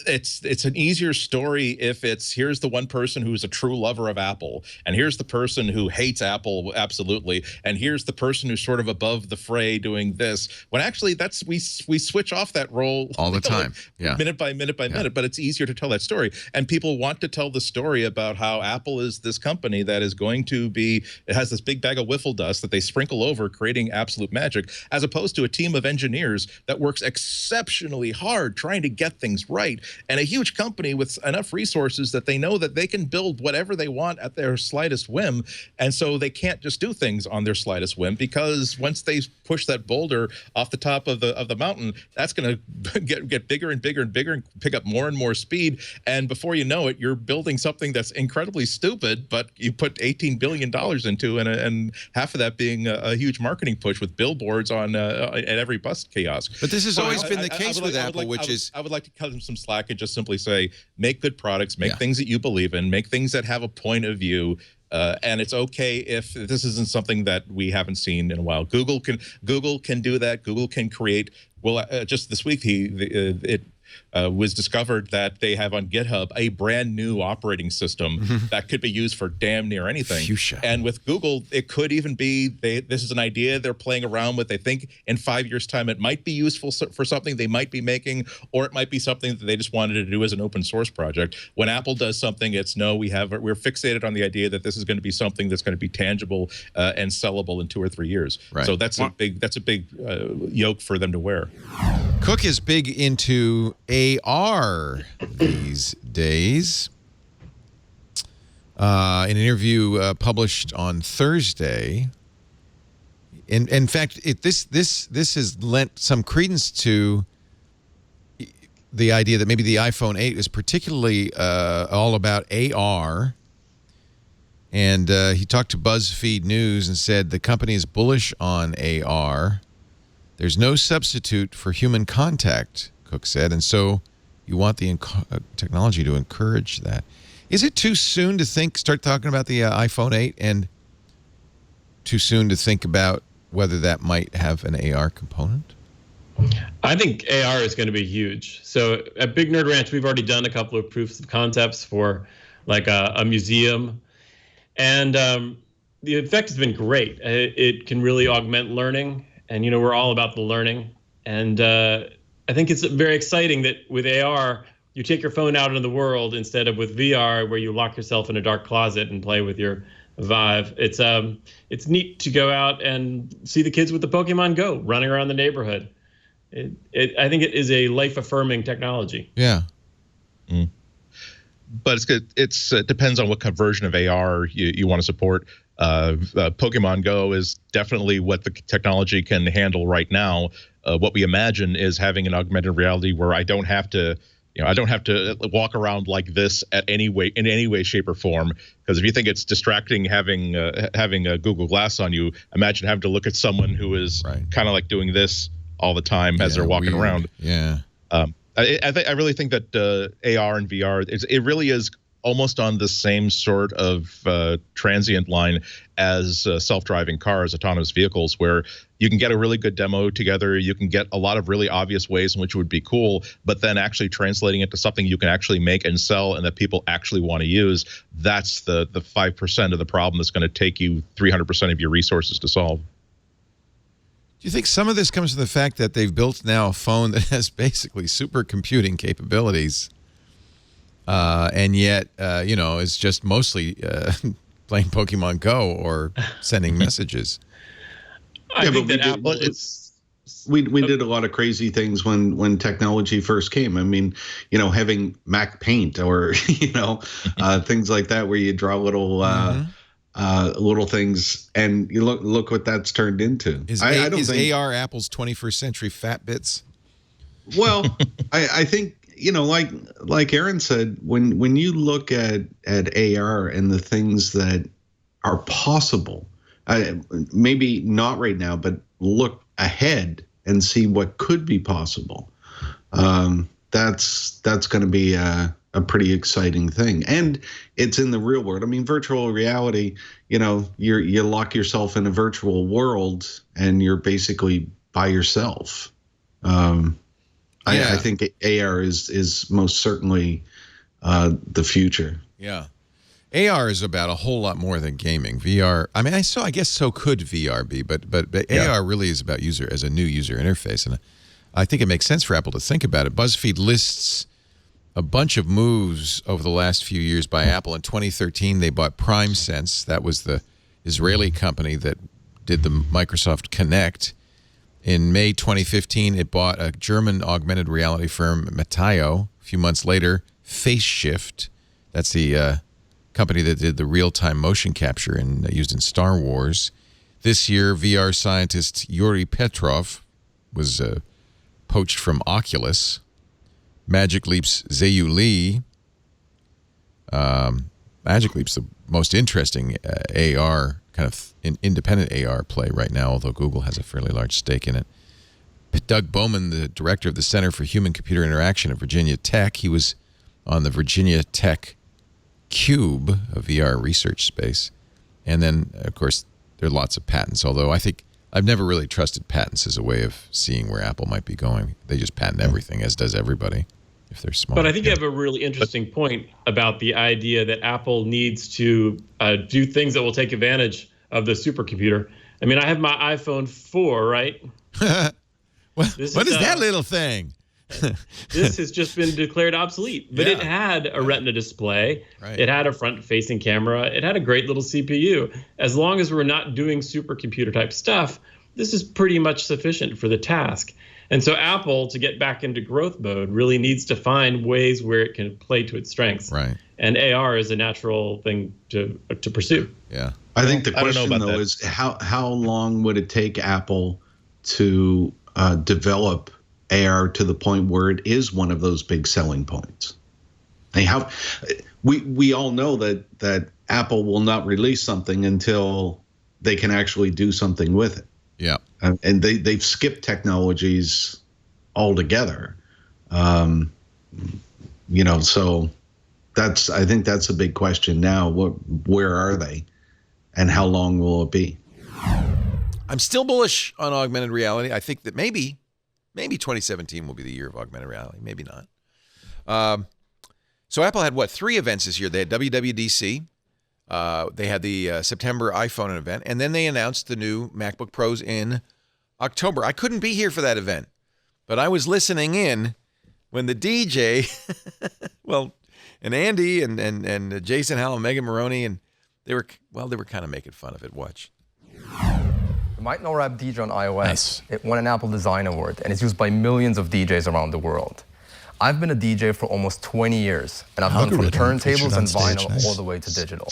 it's an easier story if it's, here's the one person who's a true lover of Apple, and here's the person who hates Apple absolutely, and here's the person who's sort of above the fray doing this. When actually that's we switch off that role all the time, minute by minute by minute. But it's easier to tell that story, and people want to tell the story about how Apple is this company that is going to be, it has this big bag of wiffle dust that they sprinkle over, creating absolute magic, as opposed to a team of engineers that works exceptionally hard trying to get things right. And a huge company with enough resources that they know that they can build whatever they want at their slightest whim. And so they can't just do things on their slightest whim, because once they push that boulder off the top of the mountain, that's going to get bigger and bigger and bigger and pick up more and more speed. And before you know it, you're building something that's incredibly stupid, but you put $18 billion into, and half of that being a huge marketing push with billboards on at every bus kiosk. But this has always been the case with Apple, which is... I would like to cut them some slack and just simply say, make good products, make things that you believe in, make things that have a point of view. And it's okay if this isn't something that we haven't seen in a while. Google can do that. Google can create. Well, just this week, it was discovered that they have on GitHub a brand new operating system that could be used for damn near anything. Fuchsia. And with Google, it could even be, this is an idea they're playing around with. They think in 5 years' time it might be useful for something they might be making, or it might be something that they just wanted to do as an open source project. When Apple does something, it's no, we're fixated on the idea that this is going to be something that's going to be tangible and sellable in 2 or 3 years. Right. So that's a big yoke for them to wear. Cook is big into AR these days. In an interview published on Thursday, in fact, this has lent some credence to the idea that maybe the iPhone 8 is particularly all about AR. And he talked to BuzzFeed News and said the company is bullish on AR. There's no substitute for human contact, Cook said, and so you want the technology to encourage that. Is it too soon to start talking about the iPhone 8, and too soon to think about whether that might have an AR component? I think AR is going to be huge. So at Big Nerd Ranch, we've already done a couple of proofs of concepts for like a museum, and the effect has been great. It can really augment learning. And, we're all about the learning. And I think it's very exciting that with AR, you take your phone out into the world instead of with VR, where you lock yourself in a dark closet and play with your Vive. It's neat to go out and see the kids with the Pokemon Go running around the neighborhood. I think it is a life-affirming technology. Yeah. Mm. But it's good. It depends on what kind of version of AR you want to support. Pokemon Go is definitely what the technology can handle right now. What we imagine is having an augmented reality where I don't have to walk around like this in any way, shape, or form. Because if you think it's distracting having a Google Glass on you, imagine having to look at someone who is kind of like doing this all the time as they're walking around. Yeah. I really think that AR and VR, it really is almost on the same sort of transient line as self-driving cars, autonomous vehicles, where you can get a really good demo together. You can get a lot of really obvious ways in which it would be cool, but then actually translating it to something you can actually make and sell and that people actually want to use, that's the 5% of the problem that's going to take you 300% of your resources to solve. Do you think some of this comes from the fact that they've built now a phone that has basically supercomputing capabilities, and yet, it's just mostly playing Pokemon Go or sending messages? I think that Apple is... we did a lot of crazy things when technology first came. I mean, having Mac Paint or things like that, where you draw little little things, and you look what that's turned into. Is AR Apple's 21st century fat bits? Well, I think like Aaron said, when you look at AR and the things that are possible, maybe not right now, but look ahead and see what could be possible. That's going to be a pretty exciting thing, and it's in the real world. I mean, virtual reality. You lock yourself in a virtual world, and you're basically by yourself. I think AR is most certainly the future. Yeah. AR is about a whole lot more than gaming. VR, I mean, I guess so could VR be, but AR really is about as a new user interface, and I think it makes sense for Apple to think about it. BuzzFeed lists a bunch of moves over the last few years by Apple. In 2013, they bought PrimeSense. That was the Israeli company that did the Microsoft Kinect. In May 2015, it bought a German augmented reality firm, Metaio. A few months later, FaceShift. That's the company that did the real-time motion capture used in Star Wars. This year, VR scientist Yuri Petrov was poached from Oculus. Magic Leap's Zheyu Li. Magic Leap's the most interesting AR, kind of independent AR play right now, although Google has a fairly large stake in it. Doug Bowman, the director of the Center for Human-Computer Interaction at Virginia Tech, he was on the Virginia Tech Cube, a VR research space. And then, of course, there are lots of patents, although I think I've never really trusted patents as a way of seeing where Apple might be going. They just patent everything, as does everybody, if they're smart. But I think you have a really interesting point about the idea that Apple needs to do things that will take advantage of the supercomputer. I mean, I have my iPhone 4, right? What is that little thing? This has just been declared obsolete. But it had a Retina display. Right. It had a front-facing camera. It had a great little CPU. As long as we're not doing supercomputer-type stuff, this is pretty much sufficient for the task. And so Apple, to get back into growth mode, really needs to find ways where it can play to its strengths. Right. And AR is a natural thing to pursue. Yeah. I think the question, though, is how long would it take Apple to develop AR to the point where it is one of those big selling points? I mean, we all know that Apple will not release something until they can actually do something with it. Yeah. And they've skipped technologies altogether. So I think that's a big question now. Where are they, and how long will it be? I'm still bullish on augmented reality. I think that maybe 2017 will be the year of augmented reality. Maybe not. So Apple had, 3 events this year? They had WWDC. They had the September iPhone event, and then they announced the new MacBook Pros in October. I couldn't be here for that event, but I was listening in when the DJ, and Andy and Jason Howell and Megan Maroney, and they were kind of making fun of it. Watch. You might know Rap DJ on iOS. Nice. It won an Apple Design Award, and it's used by millions of DJs around the world. I've been a DJ for almost 20 years, and I've gone from turntables and vinyl all the way to digital.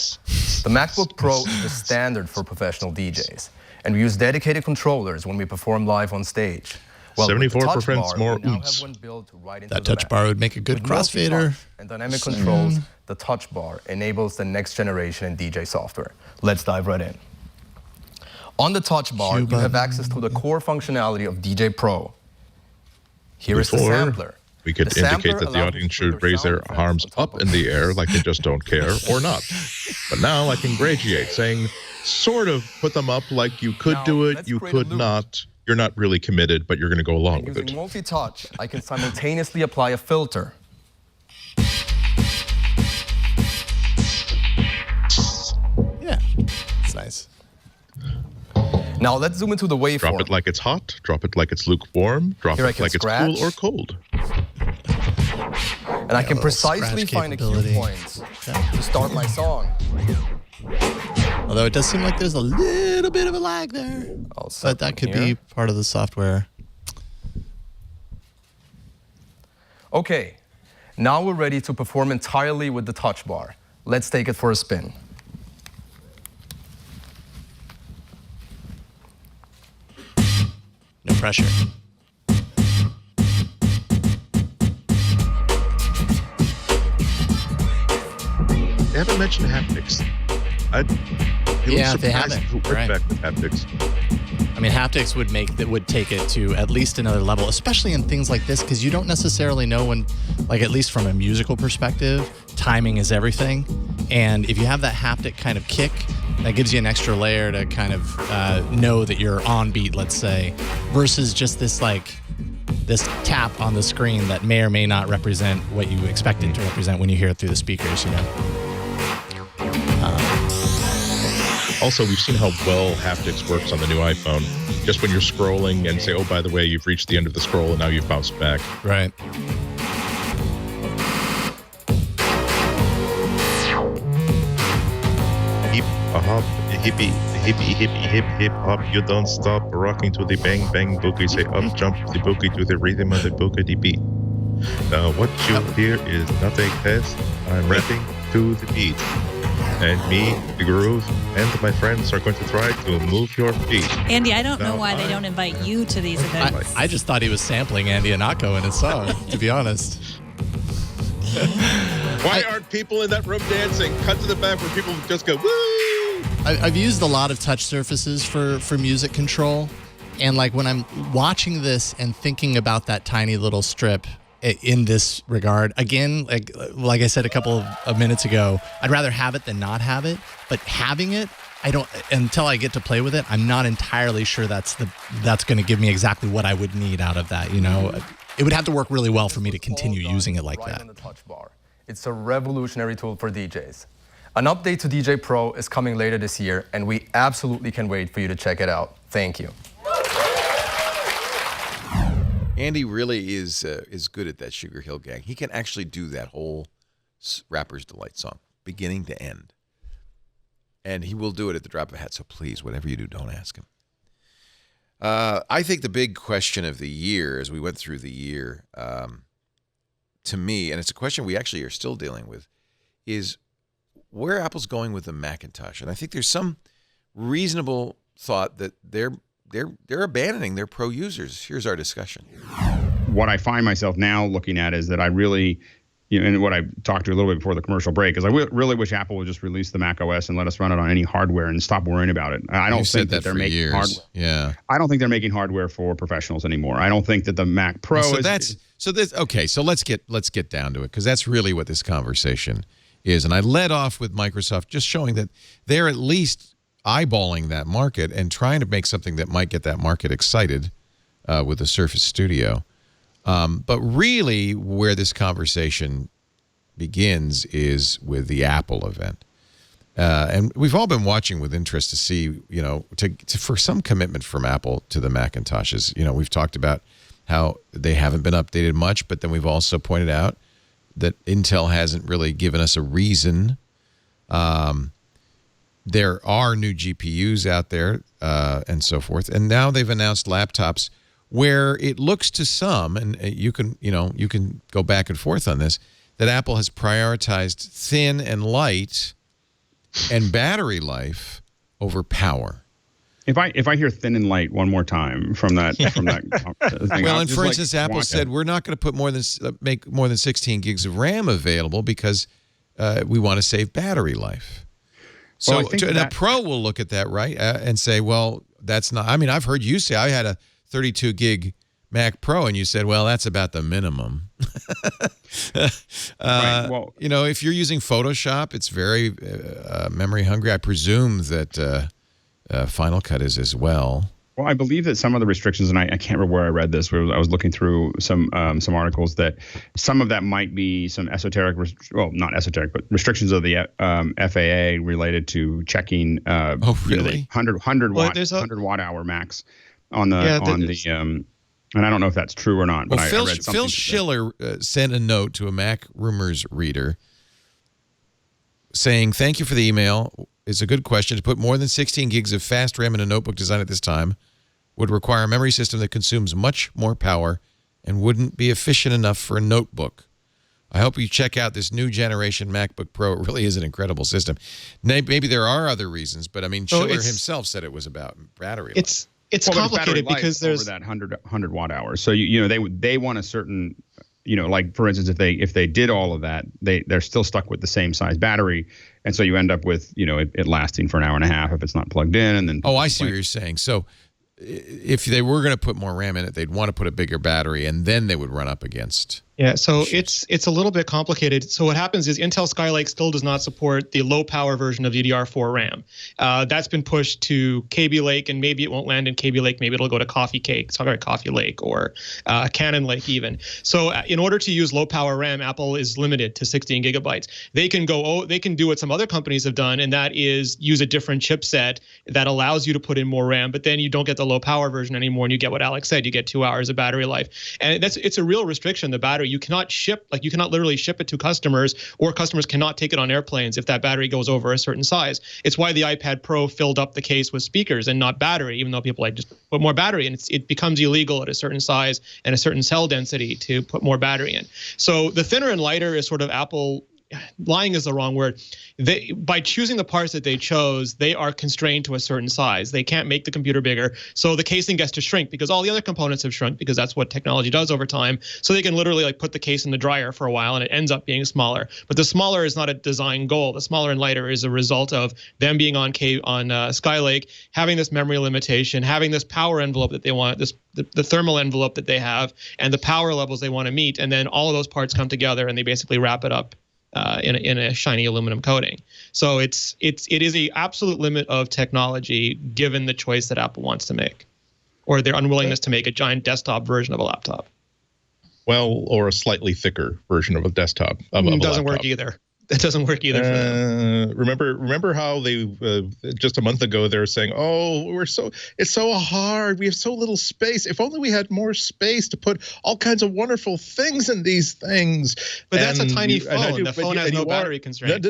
The MacBook Pro is the standard for professional DJs, and we use dedicated controllers when we perform live on stage. Well, 74% more oops. That touch bar would make a good crossfader. And dynamic controls, the touch bar enables the next generation in DJ software. Let's dive right in. On the touch bar, you have access to the core functionality of DJ Pro. Here is the sampler. We could indicate that the audience should raise their arms up in the air like they just don't care or not. But now I can gradiate, saying sort of put them up like you could do it, you could not. You're not really committed, but you're going to go along with it. Using multi-touch, I can simultaneously apply a filter. Yeah, it's nice. Now let's zoom into the waveform. Drop it like it's hot, drop it like it's lukewarm, drop it like it's cool or cold. And I can precisely find a cue points to start my song. Although it does seem like there's a little bit of a lag there. But that could be part of the software. Okay, now we're ready to perform entirely with the touch bar. Let's take it for a spin. No pressure. They haven't mentioned haptics. Yeah, they haven't. Right. Back with haptics. I mean, haptics would take it to at least another level, especially in things like this, because you don't necessarily know when, like at least from a musical perspective, timing is everything. And if you have that haptic kind of kick, that gives you an extra layer to kind of know that you're on beat, let's say, versus just this tap on the screen that may or may not represent what you expect it to represent when you hear it through the speakers, you know. Also, we've seen how well haptics works on the new iPhone. Just when you're scrolling and say, oh, by the way, you've reached the end of the scroll and now you've bounced back. Right. Hip hop, hippie, hippie, hippie, hip, hip hop. You don't stop rocking to the bang, bang boogie. Say up, jump the boogie to the rhythm of the boogie beat. Now, what you hear is not a test. I'm rapping to the beat. And me, the groove, and my friends are going to try to move your feet. Andy, I don't know why they don't invite you to these events. I just thought he was sampling Andy Anako in his song, to be honest. Why aren't people in that room dancing? Cut to the back where people just go, woo! I've used a lot of touch surfaces for music control. And like when I'm watching this and thinking about that tiny little strip in this regard, again, like I said a couple of minutes ago, I'd rather have it than not have it. But having it, I don't, until I get to play with it, I'm not entirely sure that's going to give me exactly what I would need out of that. You know, it would have to work really well for me to continue using it like that. On the touch bar. It's a revolutionary tool for DJs. An update to DJ Pro is coming later this year, and we absolutely can wait for you to check it out. Thank you. Andy really is good at that Sugar Hill Gang. He can actually do that whole Rapper's Delight song, beginning to end. And he will do it at the drop of a hat, so please, whatever you do, don't ask him. I think the big question of the year, as we went through the year, to me, and it's a question we actually are still dealing with, is where Apple's going with the Macintosh. And I think there's some reasonable thought that they're abandoning their pro users. Here's our discussion. What I find myself now looking at is that I really, and what I talked to a little bit before the commercial break, is I really wish Apple would just release the Mac OS and let us run it on any hardware and stop worrying about it. I don't think that they're making hardware. Yeah. I don't think they're making hardware for professionals anymore. I don't think that the Mac Pro okay, so let's get down to it, because that's really what this conversation is. And I led off with Microsoft just showing that they're at least eyeballing that market and trying to make something that might get that market excited with the Surface Studio. But really where this conversation begins is with the Apple event. And we've all been watching with interest to see, for some commitment from Apple to the Macintoshes. We've talked about how they haven't been updated much, but then we've also pointed out that Intel hasn't really given us a reason. There are new GPUs out there and so forth. And now they've announced laptops where it looks to some, and you can go back and forth on this, that Apple has prioritized thin and light and battery life over power. If I hear thin and light one more time from that thing, well, and for instance, Apple said we're not going to make more than 16 gigs of RAM available because we want to save battery life. So a pro will look at that, right, and say, well, that's not. I mean, I've heard you say I had a 32 gig Mac Pro, and you said, well, that's about the minimum. Right. Well, if you're using Photoshop, it's very memory hungry. I presume that Final Cut is as well. Well, I believe that some of the restrictions, and I can't remember where I read this, where I was looking through some articles, that some of that might be some esoteric, not esoteric, but restrictions of the FAA related to checking really? 100 watt hour max on the and I don't know if that's true or not. But well, I read something. Phil Schiller sent a note to a Mac Rumors reader saying, thank you for the email. It's a good question. To put more than 16 gigs of fast RAM in a notebook design at this time would require a memory system that consumes much more power and wouldn't be efficient enough for a notebook. I hope you check out this new generation MacBook Pro. It really is an incredible system. Maybe there are other reasons, but I mean, Schiller himself said it was about battery life. It's complicated because there's over that 100 watt hours. So they want a certain, like for instance, if they did all of that, they're still stuck with the same size battery, and so you end up with it lasting for an hour and a half if it's not plugged in, and then I see what you're saying. So if they were going to put more RAM in it, they'd want to put a bigger battery, and then they would run up against. Yeah, so it's a little bit complicated. So what happens is Intel Skylake still does not support the low power version of DDR4 RAM. That's been pushed to Kaby Lake, and maybe it won't land in Kaby Lake. Maybe it'll go to Coffee Lake or Cannon Lake even. So in order to use low power RAM, Apple is limited to 16 gigabytes. They can do what some other companies have done, and that is use a different chipset that allows you to put in more RAM, but then you don't get the low power version anymore, and you get what Alex said. You get 2 hours of battery life, and it's a real restriction. The battery. You cannot literally ship it to customers, or customers cannot take it on airplanes if that battery goes over a certain size. It's why the iPad Pro filled up the case with speakers and not battery, even though people just put more battery, and it becomes illegal at a certain size and a certain cell density to put more battery in. So the thinner and lighter is sort of Apple. Lying is the wrong word. By choosing the parts that they chose, they are constrained to a certain size. They can't make the computer bigger, so the casing gets to shrink because all the other components have shrunk, because that's what technology does over time. So they can literally put the case in the dryer for a while, and it ends up being smaller. But the smaller is not a design goal. The smaller and lighter is a result of them being on Skylake, having this memory limitation, having this power envelope that they want, the thermal envelope that they have, and the power levels they want to meet, and then all of those parts come together and they basically wrap it up in a shiny aluminum coating. So it is a absolute limit of technology given the choice that Apple wants to make, or their unwillingness to make a giant desktop version of a laptop. Well, or a slightly thicker version of a desktop. It doesn't work either. It doesn't work either for them. Remember how they just a month ago they were saying, "Oh, it's so hard. We have so little space. If only we had more space to put all kinds of wonderful things in these things." But that's a tiny phone. The phone has no battery constraint.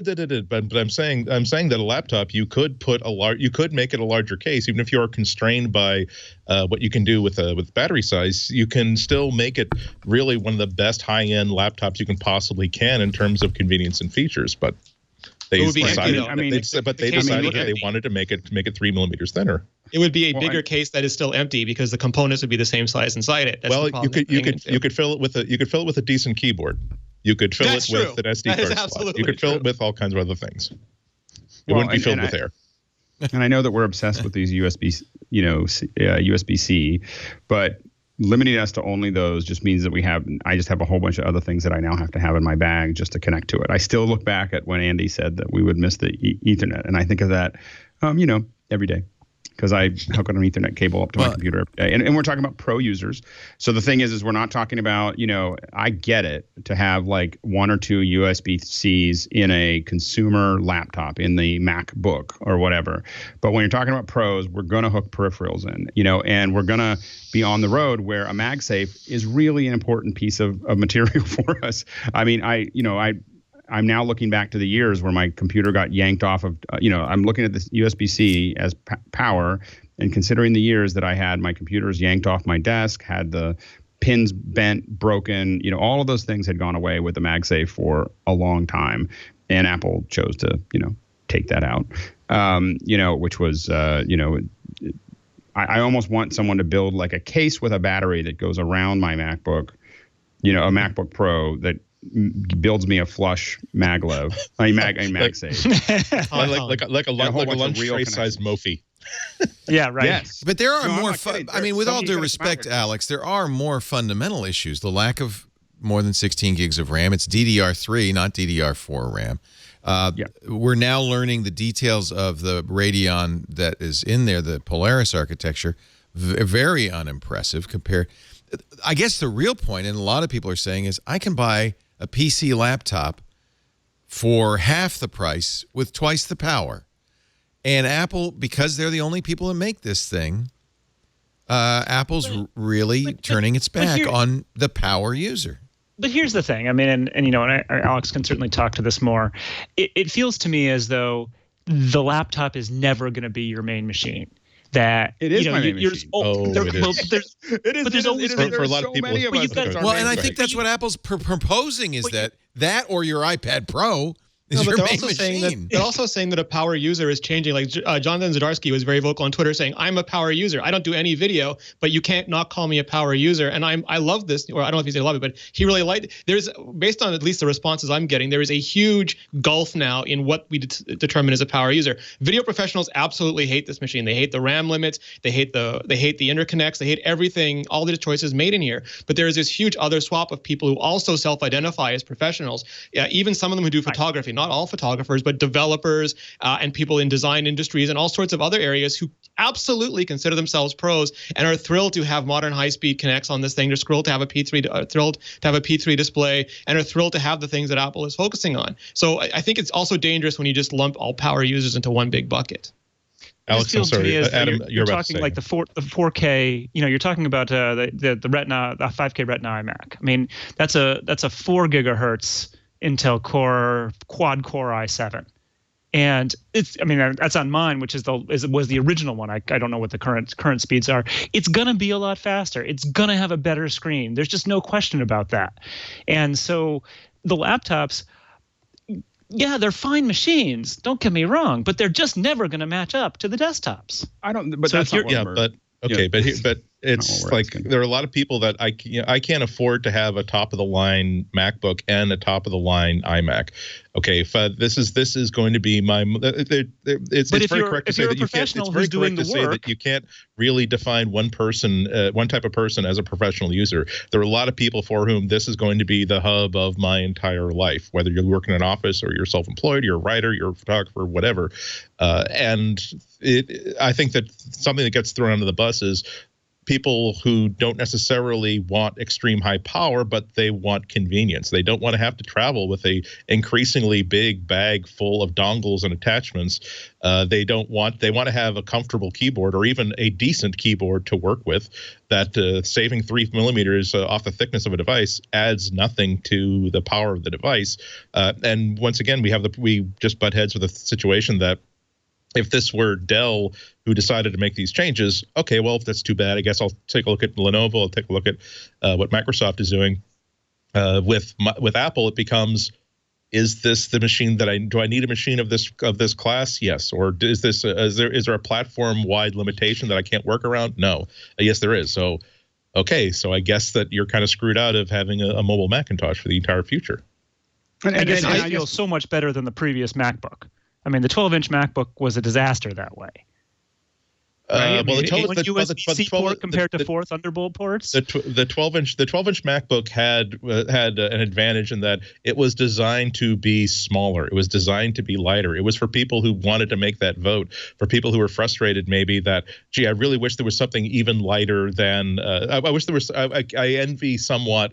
But I'm saying that a laptop you could make it a larger case, even if you are constrained by what you can do with battery size. You can still make it really one of the best high-end laptops you can possibly in terms of convenience and features. But they decided they wanted to make it 3 millimeters thinner. It would be a bigger case that is still empty because the components would be the same size inside it. You could fill it with a decent keyboard. You could fill it with an SD card slot. You could fill it with all kinds of other things. It wouldn't be filled with air. And I know that we're obsessed with these USB-C, but limiting us to only those just means that I just have a whole bunch of other things that I now have to have in my bag just to connect to it. I still look back at when Andy said that we would miss the Ethernet, and I think of that, every day. Because I hook an Ethernet cable up to my computer every day. And we're talking about pro users. So the thing is we're not talking about, I get it to have like 1 or 2 USB-Cs in a consumer laptop, in the MacBook or whatever. But when you're talking about pros, we're going to hook peripherals in, and we're going to be on the road where a MagSafe is really an important piece of material for us. I mean, I'm now looking back to the years where my computer got yanked off of, I'm looking at this USB-C as power, and considering the years that I had my computers yanked off my desk, had the pins bent, broken, all of those things had gone away with the MagSafe for a long time. And Apple chose to, take that out, which was, I almost want someone to build like a case with a battery that goes around my MacBook, a MacBook Pro that builds me a flush maglev. MagSafe. like a lunch tray size Mophie. Yeah, right. Yes. But there are more with all due respect, Alex, there are more fundamental issues. The lack of more than 16 gigs of RAM. It's DDR3, not DDR4 RAM. We're now learning the details of the Radeon that is in there, the Polaris architecture. Very unimpressive compared. I guess the real point, and a lot of people are saying, is I can buy a PC laptop for half the price with twice the power. And Apple, because they're the only people that make this thing, Apple's really turning its back on the power user. But here's the thing. I mean, and Alex can certainly talk to this more. It feels to me as though the laptop is never going to be your main machine. that it is my you're machine. there's always for a lot of people. Well, and I think that's what Apple's proposing is that or your iPad Pro. No, but they're also saying that a power user is changing. Like Jonathan Zdarsky was very vocal on Twitter saying, "I'm a power user. I don't do any video, but you can't not call me a power user." And I love this, or I don't know if he said love it, but he really liked. There's based on at least the responses I'm getting, there is a huge gulf now in what we determine as a power user. Video professionals absolutely hate this machine. They hate the RAM limits. They hate the interconnects. They hate everything. All the choices made in here. But there is this huge other swap of people who also self-identify as professionals. Yeah, even some of them who do photography. Not all photographers, but developers and people in design industries and all sorts of other areas who absolutely consider themselves pros and are thrilled to have modern high-speed connects on this thing. They're thrilled to have a P3 display, and are thrilled to have the things that Apple is focusing on. So I think it's also dangerous when you just lump all power users into one big bucket. Alex, I'm sorry. Adam, you're talking like the 4K. You're talking about the Retina, the 5K Retina iMac. I mean, that's a 4 gigahertz Intel Core quad core i7, and that's on mine, which was the original one. I don't know what the current speeds are. It's gonna be a lot faster. It's gonna have a better screen. There's just no question about that. And so the laptops, yeah, they're fine machines. Don't get me wrong, but they're just never gonna match up to the desktops. I don't. But so that's not what but it's like there are a lot of people that I can't afford to have a top of the line MacBook and a top of the line iMac. Okay, if this is going to be my. It's very correct to say that you can't. It's very correct to say that you can't really define one person, one type of person as a professional user. There are a lot of people for whom this is going to be the hub of my entire life, whether you're working in an office or you're self-employed, you're a writer, you're a photographer, whatever. And I think that something that gets thrown under the bus is people who don't necessarily want extreme high power, but they want convenience. They don't want to have to travel with a increasingly big bag full of dongles and attachments. They want to have a comfortable keyboard or even a decent keyboard to work with. That saving 3 millimeters off the thickness of a device adds nothing to the power of the device. And once again, we just butt heads with a situation that if this were Dell who decided to make these changes, okay, well, if that's too bad, I guess I'll take a look at Lenovo. I'll take a look at what Microsoft is doing. With Apple, it becomes, is this the machine that do I need a machine of this class? Yes. Or is there a platform-wide limitation that I can't work around? No. Yes, there is. So, okay, so I guess that you're kind of screwed out of having a mobile Macintosh for the entire future. And I feel so much better than the previous MacBook. I mean, the 12-inch MacBook was a disaster that way. Right? Well, the USB-C port compared to 4 Thunderbolt ports. The 12-inch MacBook had an advantage in that it was designed to be smaller. It was designed to be lighter. It was for people who wanted to make that vote. For people who were frustrated, maybe that, gee, I really wish there was something even lighter than. I wish there was. I envy somewhat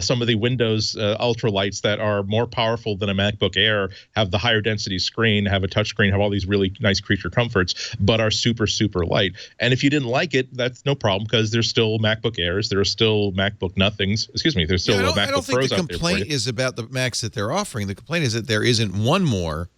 some of the Windows ultralights that are more powerful than a MacBook Air, have the higher density screen, have a touch screen, have all these really nice creature comforts, but are super light. And if you didn't like it, that's no problem, because there's still MacBook Airs, there are still MacBook Nothings. Excuse me, there's still MacBook Pros out there. I don't think the complaint is about the Macs that they're offering. The complaint is that there isn't one more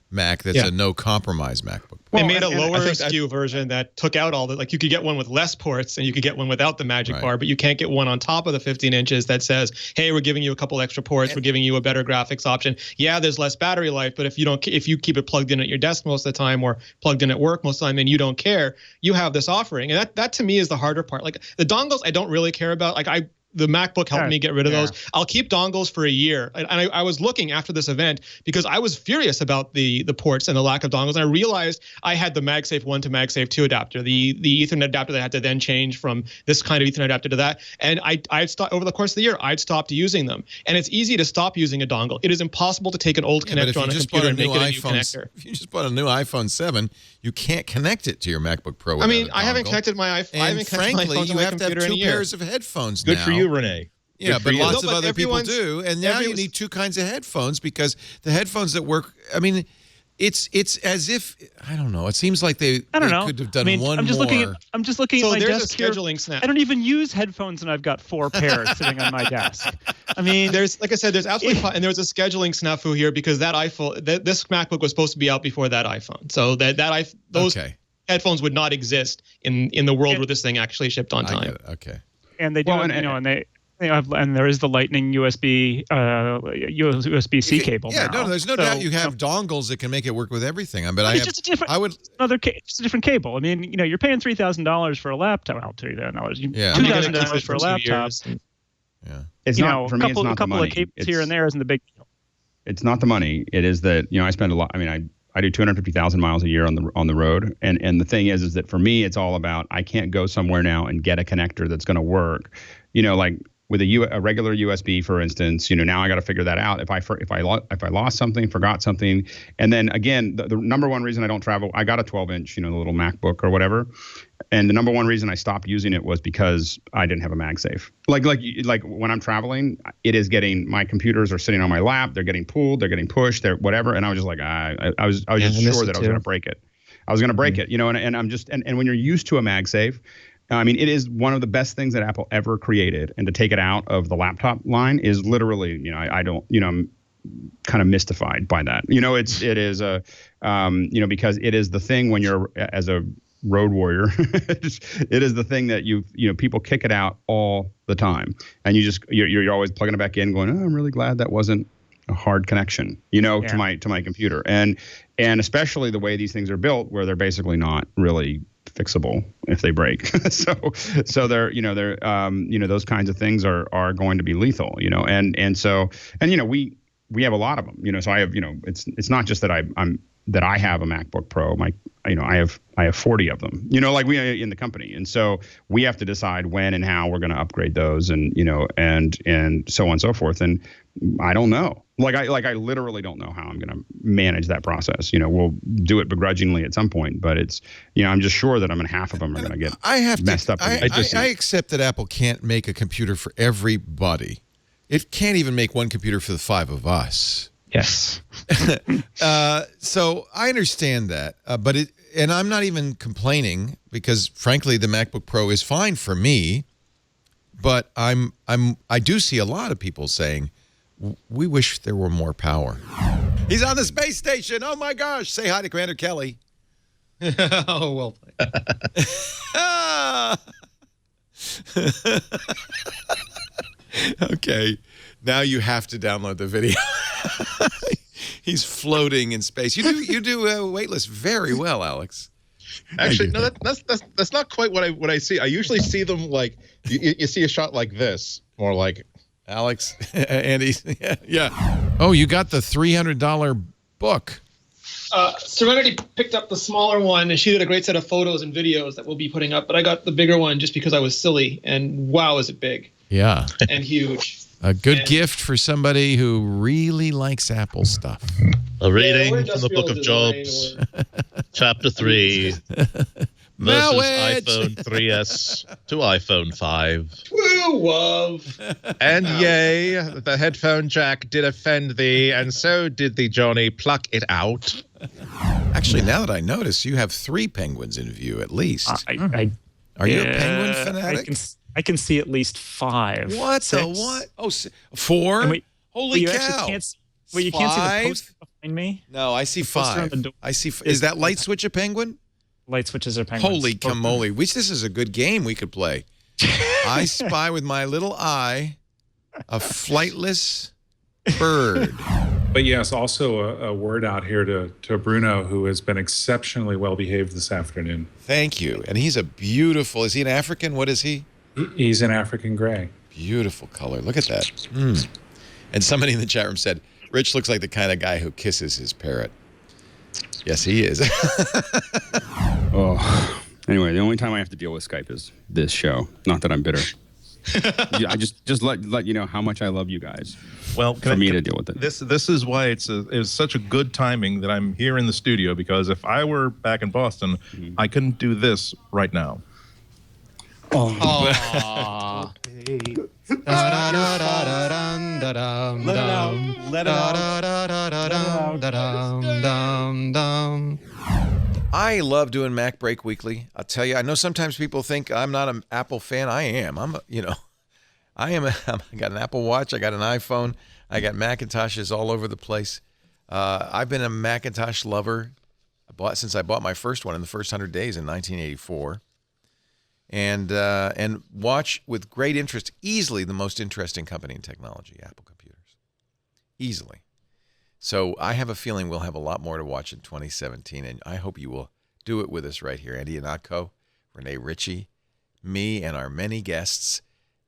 Mac that's a no compromise MacBook. They made a lower SKU version that took out all the, like, you could get one with less ports and you could get one without the Magic Bar, but you can't get one on top of the 15 inches that says, hey, we're giving you a couple extra ports, we're giving you a better graphics option. Yeah, there's less battery life, but if you keep it plugged in at your desk most of the time or plugged in at work most of the time and you don't care, you have this offering. And that to me is the harder part. Like, the dongles I don't really care about. Like, the MacBook helped me get rid of those. I'll keep dongles for a year. And I was looking after this event because I was furious about the ports and the lack of dongles. And I realized I had the MagSafe 1 to MagSafe 2 adapter, the Ethernet adapter that I had to then change from this kind of Ethernet adapter to that. And I'd stopped over the course of the year. I'd stopped using them. And it's easy to stop using a dongle. It is impossible to take an old connector on a computer and make it a new connector. If you just bought a new iPhone 7, you can't connect it to your MacBook Pro. I mean, I haven't connected my iPhone. And frankly, you have to have 2 pairs of headphones now. Good for you, Renee. Yeah, but lots of other people do, and now you need 2 kinds of headphones, because the headphones that work. I mean, it's as if, I don't know. It seems like they could have done one I'm just more. I'm just looking at my desk here. Scheduling snap. I don't even use headphones, and I've got 4 pairs sitting on my desk. I mean, there's, like I said, there's absolutely and there's a scheduling snafu here, because that iPhone, this MacBook was supposed to be out before that iPhone. So those. Okay. headphones would not exist in the world where this thing actually shipped on time. Okay. And they do, and there is the Lightning USB-C cable. Yeah, now. there's no doubt you have dongles that can make it work with everything. It's just a different cable. I mean, you're paying $3,000 for a laptop. I'll tell you that now. $2,000 for a laptop. It's not for me. It's not a couple the of money. cables here and there isn't the big deal. It's not the money. It is that I spend a lot. I mean, I do 250,000 miles a year on the road, and the thing is that for me, it's all about I can't go somewhere now and get a connector that's going to work. Like with a regular USB, for instance, now I got to figure that out. If I lost something, forgot something, and then again, the number one reason I don't travel, I got a 12-inch, the little MacBook or whatever, and the number one reason I stopped using it was because I didn't have a MagSafe. Like when I'm traveling, it is getting, my computers are sitting on my lap, they're getting pulled, they're getting pushed, they're whatever, and I was just like, I was just sure that I was going to break it. I was going to break it, and I'm just, and when you're used to a MagSafe. I mean, it is one of the best things that Apple ever created, and to take it out of the laptop line is literally, I don't, I'm kind of mystified by that. It is a, because it is the thing when you're as a road warrior, it is the thing that people kick it out all the time, and you're always plugging it back in, going, oh, I'm really glad that wasn't a hard connection, to my computer, and especially the way these things are built, where they're basically not really fixable if they break. so they're those kinds of things are going to be lethal, we have a lot of them, so I have, it's not just that I have a MacBook Pro. I have 40 of them, we in the company. And so we have to decide when and how we're going to upgrade those, and and so on and so forth. And I don't know. I literally don't know how I'm going to manage that process. We'll do it begrudgingly at some point, but it's, I'm just sure that half of them are going to get messed up. I accept that Apple can't make a computer for everybody. It can't even make one computer for the five of us. Yes. So I understand that, and I'm not even complaining, because frankly, the MacBook Pro is fine for me, but I do see a lot of people saying, we wish there were more power. He's on the space station. Oh my gosh. Say hi to Commander Kelly. Oh, well played. Okay. Now you have to download the video. He's floating in space. You do weightless very well, Alex. Actually, no, that's not quite what I see. I usually see them like you see a shot like this, more like Alex, Andy, yeah. Oh, you got the $300 book. Serenity picked up the smaller one, and she did a great set of photos and videos that we'll be putting up. But I got the bigger one just because I was silly, and wow, is it big? Yeah, and huge. A good gift for somebody who really likes Apple stuff. A reading from the Book of Jobs, Chapter 3. Versus iPhone 3S to iPhone 5. Woo, love. And yea, the headphone jack did offend thee, and so did thee, Johnny. Pluck it out. Actually, now that I notice, you have 3 penguins in view, at least. Are you a penguin fanatic? I can see at least 5. What 6. The what? Oh, 4? Holy cow. You can't see the poster behind me? No, I see 5. I see. Is that light switch a penguin? Light switches are penguins. Holy camole. This is a good game we could play. I spy with my little eye a flightless bird. But yes, also a word out here to Bruno, who has been exceptionally well behaved this afternoon. Thank you. And he's a beautiful, is he an African? What is he? He's an African gray. Beautiful color. Look at that. And somebody in the chat room said, Rich looks like the kind of guy who kisses his parrot. Yes, he is. Oh, anyway, the only time I have to deal with Skype is this show. Not that I'm bitter. I just let you know how much I love you guys. Well, for me to deal with it. This is why it's such a good timing that I'm here in the studio, because if I were back in Boston, I couldn't do this right now. Oh. Let it out. I love doing MacBreak Weekly. I'll tell you, I know sometimes people think I'm not an Apple fan. I am. I got an Apple Watch. I got an iPhone. I got Macintoshes all over the place. I've been a Macintosh lover Since I bought my first one in the first 100 days in 1984. And watch with great interest, easily the most interesting company in technology, Apple Computers. Easily. So I have a feeling we'll have a lot more to watch in 2017, and I hope you will do it with us right here. Andy Ihnatko, Renee Ritchie, me, and our many guests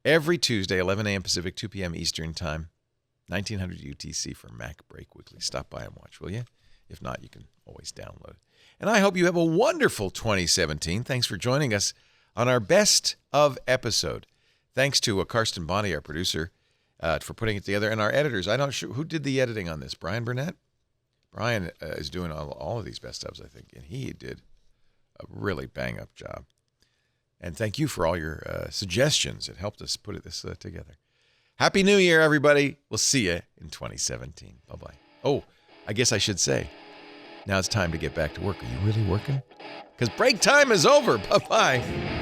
every Tuesday, 11 a.m. Pacific, 2 p.m. Eastern Time, 1900 UTC for MacBreak Weekly. Stop by and watch, will you? If not, you can always download it. And I hope you have a wonderful 2017. Thanks for joining us on our best of episode. Thanks to Karsten Bonnie, our producer, for putting it together, and our editors. I'm not sure who did the editing on this. Brian Burnett? Brian is doing all of these best ofs, I think, and he did a really bang-up job. And thank you for all your suggestions. It helped us put this together. Happy New Year, everybody. We'll see you in 2017. Bye-bye. Oh, I guess I should say, now it's time to get back to work. Are you really working? Because break time is over. Bye-bye.